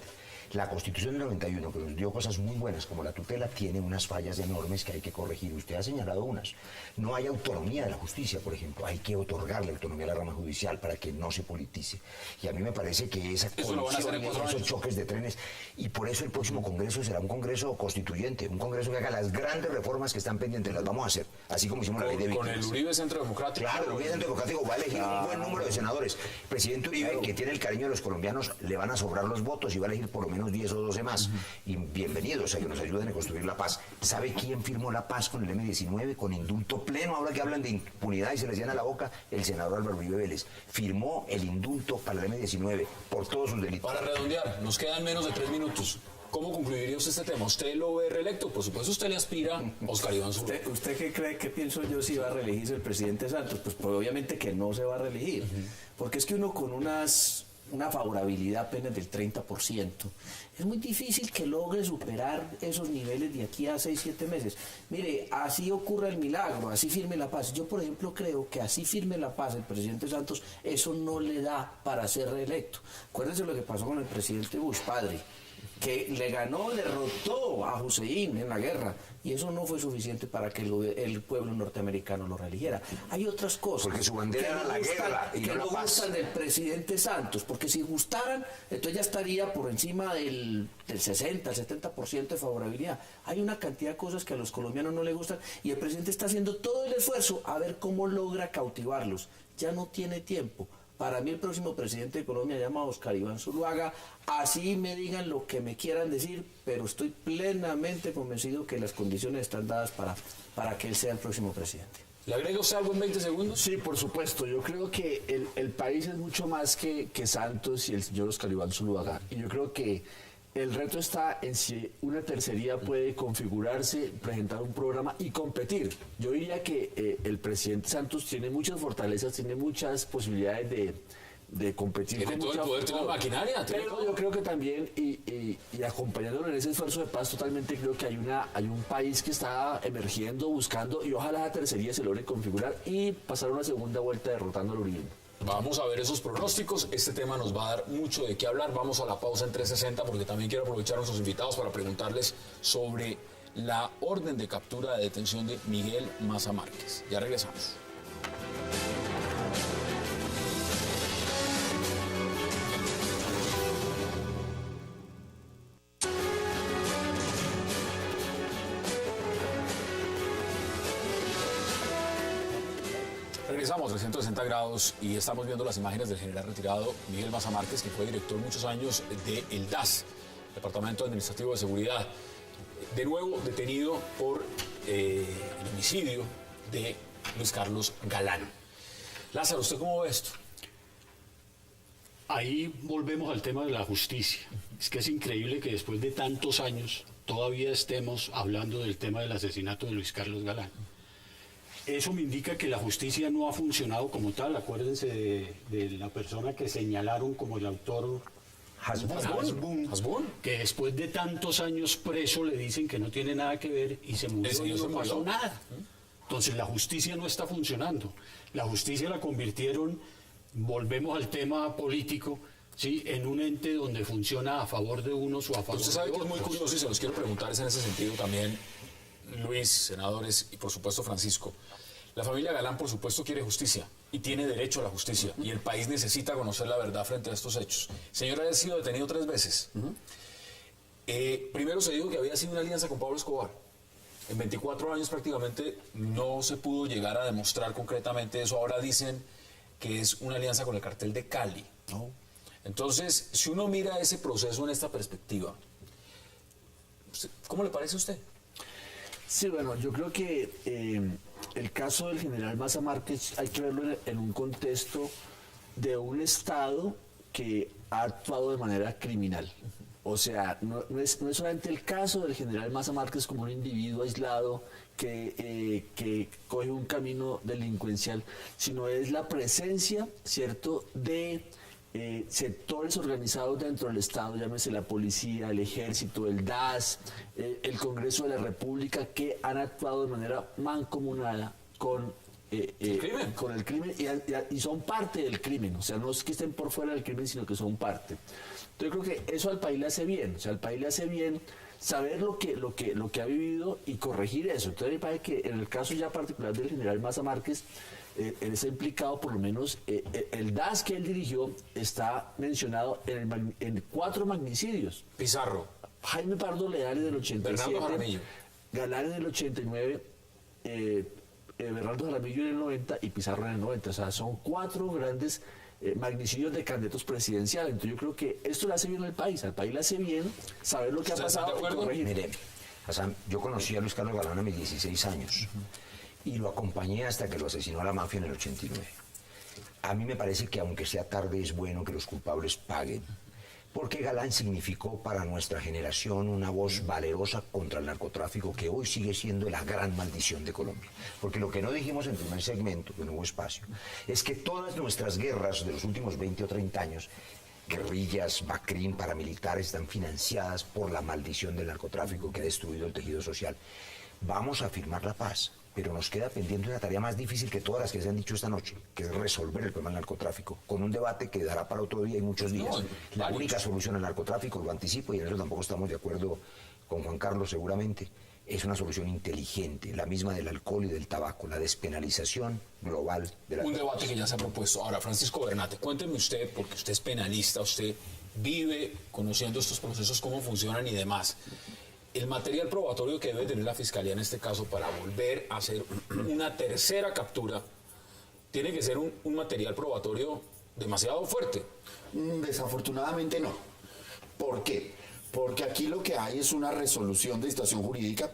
Speaker 6: La Constitución del 91, que nos dio cosas muy buenas como la tutela, tiene unas fallas enormes que hay que corregir. Usted ha señalado unas. No hay autonomía de la justicia, por ejemplo. Hay que otorgarle autonomía a la rama judicial para que no se politice. Y a mí me parece que esa colisión, esos choques de trenes, y por eso el próximo Congreso será un Congreso constituyente, un Congreso que haga las grandes reformas que están pendientes, las vamos a hacer, así como hicimos la ley de víctimas.
Speaker 1: Con el Uribe Centro Democrático.
Speaker 6: Claro, el Uribe Centro Democrático va a elegir un buen número de senadores. El presidente Uribe, que tiene el cariño de los colombianos, le van a sobrar los votos y va a elegir por lo menos 10 o 12 más. Y bienvenidos a que nos ayuden a construir la paz. ¿Sabe quién firmó la paz con el M-19? Con indulto pleno, ahora que hablan de impunidad y se les llena la boca, el senador Álvaro Uribe Vélez firmó el indulto para el M-19 por todos sus delitos.
Speaker 1: Para redondear, nos quedan menos de 3 minutos. ¿Cómo concluiría usted este tema? ¿Usted lo ve reelecto? Por supuesto, usted le aspira a Oscar Iván Zuluaga.
Speaker 2: ¿Usted qué cree? ¿Qué pienso yo si va a reelegirse el presidente Santos? Pues obviamente que no se va a reelegir. Porque es que uno con una favorabilidad apenas del 30%, es muy difícil que logre superar esos niveles de aquí a 6-7 meses. Mire, así ocurre el milagro, así firme la paz. Yo, por ejemplo, creo que así firme la paz el presidente Santos, eso no le da para ser reelecto. Acuérdense lo que pasó con el presidente Bush, padre, que le ganó, derrotó a Hussein en la guerra, y eso no fue suficiente para que el pueblo norteamericano lo reeligiera. Hay otras cosas.
Speaker 6: Porque su bandera era la guerra y
Speaker 2: que
Speaker 6: no
Speaker 2: no
Speaker 6: la paz.
Speaker 2: gustan del presidente Santos, porque si gustaran, entonces ya estaría por encima del 60, 70% de favorabilidad. Hay una cantidad de cosas que a los colombianos no les gustan, y el presidente está haciendo todo el esfuerzo a ver cómo logra cautivarlos. Ya no tiene tiempo. Para mí el próximo presidente de Colombia se llama Oscar Iván Zuluaga. Así me digan lo que me quieran decir, pero estoy plenamente convencido que las condiciones están dadas para que él sea el próximo presidente.
Speaker 1: ¿Le agrega usted algo en 20 segundos?
Speaker 5: Sí, por supuesto. Yo creo que el país es mucho más que Santos y el señor Oscar Iván Zuluaga. Y yo creo que el reto está en si una tercería puede configurarse, presentar un programa y competir. Yo diría que el presidente Santos tiene muchas fortalezas, tiene muchas posibilidades de competir.
Speaker 1: Tiene todo el poder, tiene la maquinaria.
Speaker 5: Pero yo creo que también, y acompañándolo en ese esfuerzo de paz, totalmente creo que hay un país que está emergiendo, buscando, y ojalá la tercería se logre configurar y pasar una segunda vuelta derrotando al Uribe.
Speaker 1: Vamos a ver esos pronósticos. Este tema nos va a dar mucho de qué hablar. Vamos a la pausa en 360 porque también quiero aprovechar a nuestros invitados para preguntarles sobre la orden de captura de detención de Miguel Maza Márquez. Ya regresamos. Regresamos 360 grados y estamos viendo las imágenes del general retirado Miguel Maza Márquez, que fue director muchos años del DAS, Departamento Administrativo de Seguridad. De nuevo detenido por el homicidio de Luis Carlos Galán. Lázaro, ¿usted cómo ve esto?
Speaker 4: Ahí volvemos al tema de la justicia. Es que es increíble que después de tantos años todavía estemos hablando del tema del asesinato de Luis Carlos Galán. Eso me indica que la justicia no ha funcionado como tal. Acuérdense de la persona que señalaron como el autor, Hasbún, que después de tantos años preso le dicen que no tiene nada que ver y se murió y no pasó nada. Entonces la justicia no está funcionando. La justicia la convirtieron, volvemos al tema político, ¿sí?, en un ente donde funciona a favor de unos o a favor de otros.
Speaker 1: Usted sabe que es muy curioso y se los quiero preguntar en ese sentido también, Luis, senadores y por supuesto Francisco. La familia Galán por supuesto quiere justicia y tiene derecho a la justicia y el país necesita conocer la verdad frente a estos hechos. El señor ha sido detenido 3 veces. Primero se dijo que había sido una alianza con Pablo Escobar. En 24 años prácticamente no se pudo llegar a demostrar concretamente eso. Ahora dicen que es una alianza con el cartel de Cali. Entonces, si uno mira ese proceso en esta perspectiva, ¿cómo le parece a usted?
Speaker 5: Sí, bueno, yo creo que el caso del general Maza Márquez hay que verlo en un contexto de un Estado que ha actuado de manera criminal. O sea, no es solamente el caso del general Maza Márquez como un individuo aislado que coge un camino delincuencial, sino es la presencia, ¿cierto?, de sectores organizados dentro del Estado, llámese la policía, el ejército, el DAS, el Congreso de la República, que han actuado de manera mancomunada con
Speaker 1: crimen.
Speaker 5: con el crimen y son parte del crimen, o sea, no es que estén por fuera del crimen, sino que son parte. Entonces yo creo que eso al país le hace bien, o sea, al país le hace bien saber lo que ha vivido y corregir eso. Entonces me parece que en el caso ya particular del general Maza Márquez, él está implicado, por lo menos el DAS que él dirigió está mencionado en 4 magnicidios.
Speaker 7: Pizarro.
Speaker 5: Jaime Pardo Leal en el 87,
Speaker 7: Bernardo Jaramillo.
Speaker 5: Galán en el 89, Bernardo Jaramillo en el 90 y Pizarro en el 90. O sea, son 4 grandes magnicidios de candidatos presidenciales. Entonces yo creo que esto le hace bien al país le hace bien saber lo que ha
Speaker 7: ¿Ustedes están
Speaker 5: pasado
Speaker 7: de
Speaker 5: y
Speaker 7: acuerdo?
Speaker 5: corregir.
Speaker 6: Mire, Hassan, yo conocí a Luis Carlos Galán a mis 16 años y lo acompañé hasta que lo asesinó a la mafia en el 89. A mí me parece que aunque sea tarde es bueno que los culpables paguen, porque Galán significó para nuestra generación una voz valerosa contra el narcotráfico que hoy sigue siendo la gran maldición de Colombia. Porque lo que no dijimos en el primer segmento, que no hubo espacio, es que todas nuestras guerras de los últimos 20 o 30 años, guerrillas, BACRIM, paramilitares, están financiadas por la maldición del narcotráfico que ha destruido el tejido social. Vamos a firmar la paz, pero nos queda pendiente una tarea más difícil que todas las que se han dicho esta noche, que es resolver el problema del narcotráfico, con un debate que dará para otro día y muchos días. La única solución al narcotráfico, lo anticipo, y en eso tampoco estamos de acuerdo con Juan Carlos seguramente, es una solución inteligente, la misma del alcohol y del tabaco, la despenalización global de la
Speaker 1: Un debate que ya se ha propuesto. Ahora, Francisco Bernate, cuénteme usted, porque usted es penalista, usted vive conociendo estos procesos, cómo funcionan y demás. El material probatorio que debe tener la Fiscalía en este caso para volver a hacer una tercera captura tiene que ser un material probatorio demasiado fuerte.
Speaker 3: Desafortunadamente no. ¿Por qué? Porque aquí lo que hay es una resolución de situación jurídica,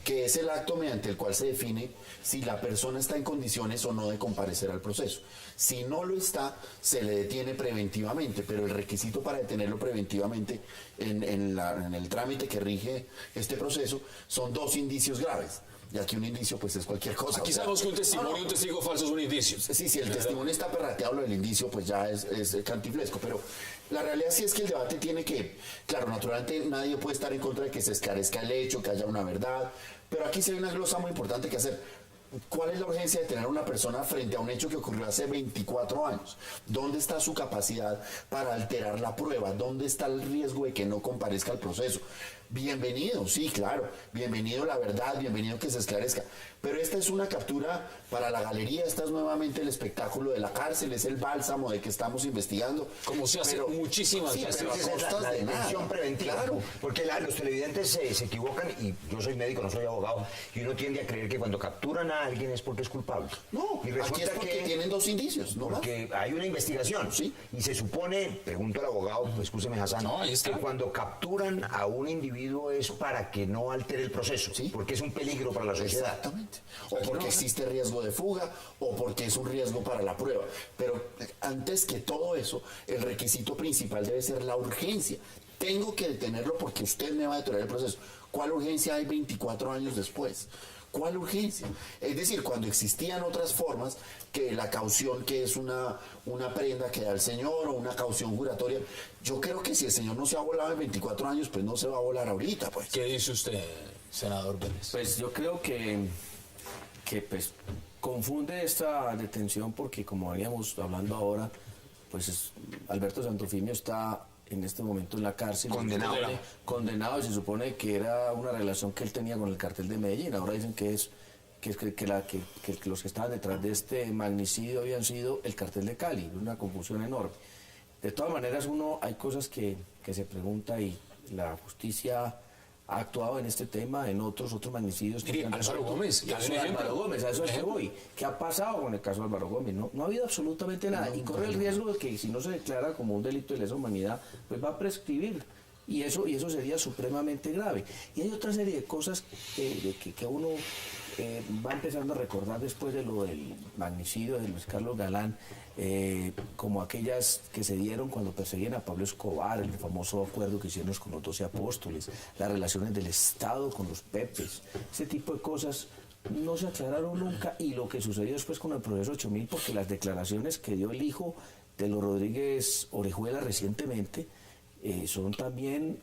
Speaker 3: que es el acto mediante el cual se define si la persona está en condiciones o no de comparecer al proceso. Si no lo está, se le detiene preventivamente, pero el requisito para detenerlo preventivamente en el trámite que rige este proceso son 2 indicios graves. Y aquí un indicio pues es cualquier cosa.
Speaker 1: Aquí sabemos que un testimonio y un testigo falso es un indicio.
Speaker 3: Sí, si el testimonio está perrateado, lo del indicio pues ya es cantinflesco, pero la realidad sí es que el debate tiene que, claro, naturalmente nadie puede estar en contra de que se esclarezca el hecho, que haya una verdad, pero aquí sí hay una glosa muy importante que hacer. ¿Cuál es la urgencia de tener a una persona frente a un hecho que ocurrió hace 24 años? ¿Dónde está su capacidad para alterar la prueba? ¿Dónde está el riesgo de que no comparezca al proceso? Bienvenido, sí, claro, bienvenido la verdad, bienvenido que se esclarezca. Pero esta es una captura para la galería, esta es nuevamente el espectáculo de la cárcel, es el bálsamo de que estamos investigando.
Speaker 1: Como se hace muchísimas
Speaker 3: sí,
Speaker 1: veces.
Speaker 3: pero a
Speaker 6: Esa es
Speaker 3: costas
Speaker 6: la
Speaker 3: de
Speaker 6: detención
Speaker 3: nada.
Speaker 6: preventiva.
Speaker 3: Claro.
Speaker 6: Porque los televidentes se equivocan, y yo soy médico, no soy abogado, y uno tiende a creer que cuando capturan a alguien es porque es culpable.
Speaker 3: No,
Speaker 6: y
Speaker 3: aquí es porque tienen 2 indicios, ¿no?
Speaker 6: Porque hay una investigación,
Speaker 3: Sí.
Speaker 6: y se supone, pregunto al abogado, pues, escúcheme Hassan,
Speaker 1: No, ahí está.
Speaker 6: que cuando capturan a un individuo es para que no altere el proceso,
Speaker 3: Sí.
Speaker 6: porque es un peligro para la sociedad.
Speaker 3: Exactamente. O porque existe riesgo de fuga, o porque es un riesgo para la prueba. Pero antes que todo eso, el requisito principal debe ser la urgencia. Tengo que detenerlo porque usted me va a detener el proceso. ¿Cuál urgencia hay 24 años después? ¿Cuál urgencia? Es decir, cuando existían otras formas, que la caución, que es una prenda que da el señor, o una caución juratoria, yo creo que si el señor no se ha volado en 24 años, pues no se va a volar ahorita, pues.
Speaker 1: ¿Qué dice usted, senador Vélez?
Speaker 2: Pues yo creo que pues confunde esta detención porque, como veníamos hablando ahora, pues Alberto Santofimio está en este momento en la cárcel.
Speaker 6: Condenado.
Speaker 2: Condenado, y se supone que era una relación que él tenía con el cartel de Medellín. Ahora dicen que los que estaban detrás de este magnicidio habían sido el cartel de Cali. Una confusión enorme. De todas maneras, hay cosas que se pregunta, y la justicia ha actuado en este tema, en otros magnicidios que
Speaker 1: Mire,
Speaker 2: se han
Speaker 1: Álvaro
Speaker 2: resuelto.
Speaker 1: Gómez,
Speaker 2: Caso
Speaker 1: un
Speaker 2: de
Speaker 1: ejemplo.
Speaker 2: Álvaro Gómez, a eso es que
Speaker 1: Ejemplo.
Speaker 2: voy. ¿Qué ha pasado con el caso de Álvaro Gómez? No ha habido absolutamente nada, y corre el riesgo de que si no se declara como un delito de lesa humanidad, pues va a prescribir, y eso sería supremamente grave. Y hay otra serie de cosas que uno va empezando a recordar después de lo del magnicidio de Luis Carlos Galán, como aquellas que se dieron cuando perseguían a Pablo Escobar, el famoso acuerdo que hicieron con los 12 apóstoles, las relaciones del Estado con los Pepes, ese tipo de cosas no se aclararon nunca, y lo que sucedió después con el proceso 8000, porque las declaraciones que dio el hijo de los Rodríguez Orejuela recientemente son también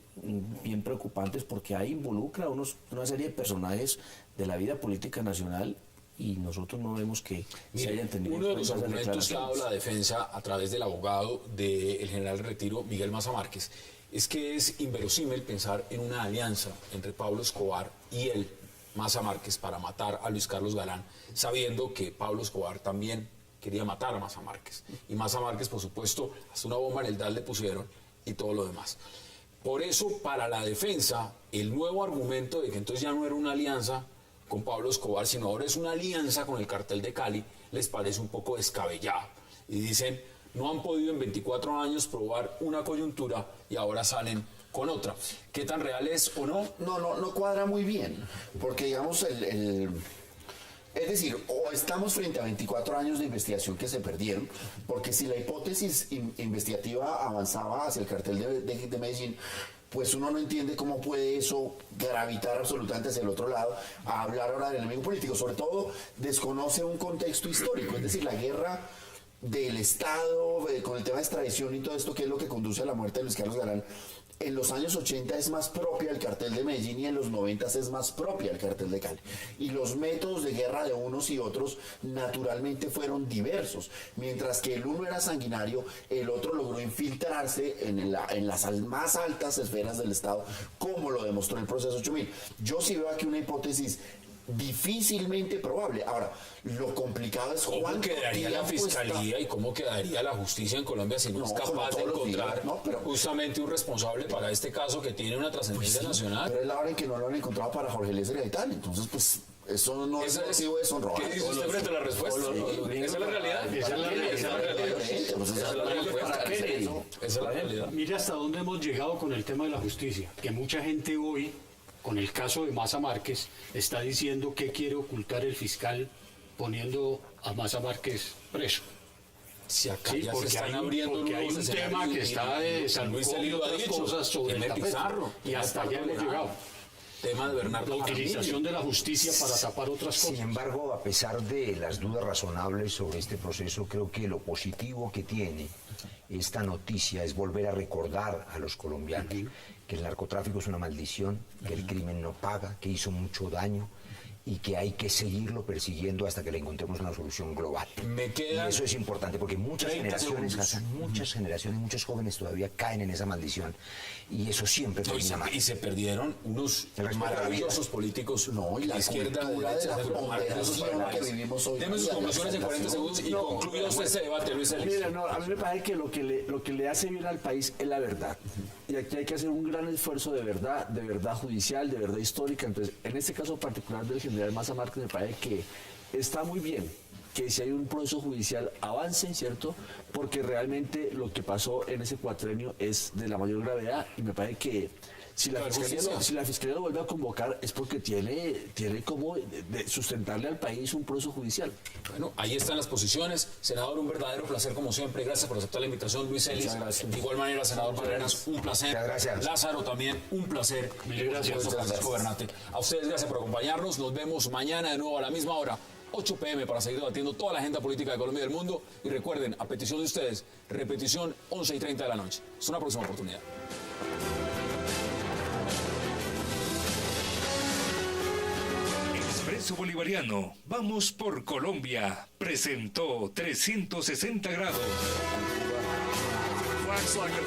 Speaker 2: bien preocupantes, porque ahí involucra una serie de personajes de la vida política nacional y nosotros no vemos que se hayan tenido
Speaker 1: Uno de los
Speaker 2: esas
Speaker 1: argumentos que ha dado la
Speaker 2: declaraciones.
Speaker 1: defensa a través del abogado del general de retiro Miguel Maza Márquez es que es inverosímil pensar en una alianza entre Pablo Escobar y él, Maza Márquez, para matar a Luis Carlos Galán, sabiendo que Pablo Escobar también quería matar a Maza Márquez. Y Maza Márquez, por supuesto, hasta una bomba en el DAL le pusieron y todo lo demás. Por eso, para la defensa, el nuevo argumento de que entonces ya no era una alianza con Pablo Escobar, sino ahora es una alianza con el cartel de Cali, les parece un poco descabellado. Y dicen, no han podido en 24 años probar una coyuntura y ahora salen con otra. ¿Qué tan real es o no?
Speaker 3: No cuadra muy bien, porque digamos es decir, o estamos frente a 24 años de investigación que se perdieron, porque si la hipótesis investigativa avanzaba hacia el cartel de Medellín, pues uno no entiende cómo puede eso gravitar absolutamente hacia el otro lado a hablar ahora del enemigo político. Sobre todo, desconoce un contexto histórico, es decir, la guerra del Estado, con el tema de extradición y todo esto, que es lo que conduce a la muerte de Luis Carlos Galán. En los años 80 es más propia el cartel de Medellín y en los 90 es más propia el cartel de Cali. Y los métodos de guerra de unos y otros naturalmente fueron diversos. Mientras que el uno era sanguinario, el otro logró infiltrarse en las más altas esferas del Estado, como lo demostró el proceso 8000. Yo sí veo aquí una hipótesis difícilmente probable. Ahora, lo complicado es
Speaker 1: ¿Cómo
Speaker 3: cuánto
Speaker 1: quedaría la
Speaker 3: tiempo
Speaker 1: fiscalía y cómo quedaría la justicia en Colombia si no es
Speaker 3: como
Speaker 1: capaz de
Speaker 3: todos los días,
Speaker 1: encontrar
Speaker 3: ¿no? Pero-
Speaker 1: justamente un responsable para este caso que tiene una trascendencia nacional?
Speaker 3: Pero es la hora en que no lo han encontrado para Jorge Eliezer Gaitán. Entonces, pues, eso no es motivo de sonrojar.
Speaker 1: ¿Qué dice usted frente a la respuesta? ¿Esa es la realidad?
Speaker 4: Esa es la realidad.
Speaker 1: Esa es la realidad.
Speaker 3: Pues,
Speaker 1: Esa es la realidad. Esa es la realidad.
Speaker 4: Mire hasta dónde hemos llegado con el tema de la justicia, que mucha gente hoy, con el caso de Maza Márquez, está diciendo que quiere ocultar el fiscal poniendo a Maza Márquez preso.
Speaker 1: Si acá
Speaker 4: Sí,
Speaker 1: ya se
Speaker 4: porque
Speaker 1: están
Speaker 4: hay
Speaker 1: abriendo
Speaker 4: un
Speaker 1: nuevos
Speaker 4: tema
Speaker 1: escenarios
Speaker 4: que
Speaker 1: y-
Speaker 4: está
Speaker 1: y
Speaker 4: de
Speaker 1: San Luis Celio lo ha
Speaker 4: otras
Speaker 1: dicho,
Speaker 4: cosas sobre el
Speaker 1: tema de
Speaker 4: tapete.
Speaker 1: Pizarro,
Speaker 4: Y hasta allá hemos llegado.
Speaker 1: tema de Bernardo
Speaker 4: La utilización
Speaker 1: Jaramillo.
Speaker 4: de la justicia para tapar otras
Speaker 6: Sin
Speaker 4: cosas.
Speaker 6: embargo, a pesar de las dudas razonables sobre este proceso, creo que lo positivo que tiene esta noticia es volver a recordar a los colombianos que el narcotráfico es una maldición, que el crimen no paga, que hizo mucho daño y que hay que seguirlo persiguiendo hasta que le encontremos una solución global.
Speaker 1: Me quedan
Speaker 6: Y eso es importante porque muchas
Speaker 1: 30
Speaker 6: generaciones,
Speaker 1: segundos.
Speaker 6: Hassan, muchas generaciones, muchos jóvenes todavía caen en esa maldición y eso siempre
Speaker 1: No,
Speaker 6: termina mal.
Speaker 1: y se perdieron unos
Speaker 6: El respeto a la
Speaker 1: maravillosos políticos.
Speaker 3: No, y la
Speaker 1: izquierda,
Speaker 3: cultura de
Speaker 1: derecha,
Speaker 3: la
Speaker 1: centro,
Speaker 3: ponderación
Speaker 1: marxistas,
Speaker 3: que vivimos hoy.
Speaker 1: Deme sus
Speaker 3: día,
Speaker 1: conclusiones en
Speaker 3: la
Speaker 1: 40 segundos y
Speaker 2: No,
Speaker 1: concluya usted este debate, Luis Elix.
Speaker 2: Mira, no, a mí me parece que lo que le hace bien al país es la verdad. Y aquí hay que hacer un gran esfuerzo de verdad judicial, de verdad histórica. Entonces, en este caso particular del general Maza Márquez, me parece que está muy bien que si hay un proceso judicial avance, ¿cierto? Porque realmente lo que pasó en ese cuatrenio es de la mayor gravedad y me parece que si la fiscalía lo vuelve a convocar es porque tiene como de sustentarle al país un proceso judicial.
Speaker 1: Bueno, ahí están las posiciones. Senador, un verdadero placer como siempre. Gracias por aceptar la invitación, Luis Elix.
Speaker 2: Muchas gracias.
Speaker 1: De igual manera, senador Barreras, un placer.
Speaker 6: Muchas gracias.
Speaker 1: Lázaro, también un placer.
Speaker 4: Mil gracias.
Speaker 1: Por supuesto, Francisco Bernate. A ustedes, gracias por acompañarnos. Nos vemos mañana de nuevo a la misma hora, 8 p.m., para seguir debatiendo toda la agenda política de Colombia y del mundo. Y recuerden, a petición de ustedes, repetición 11:30 de la noche. Es una próxima oportunidad.
Speaker 9: Expreso Bolivariano, vamos por Colombia, presentó 360 grados.
Speaker 3: Volkswagen,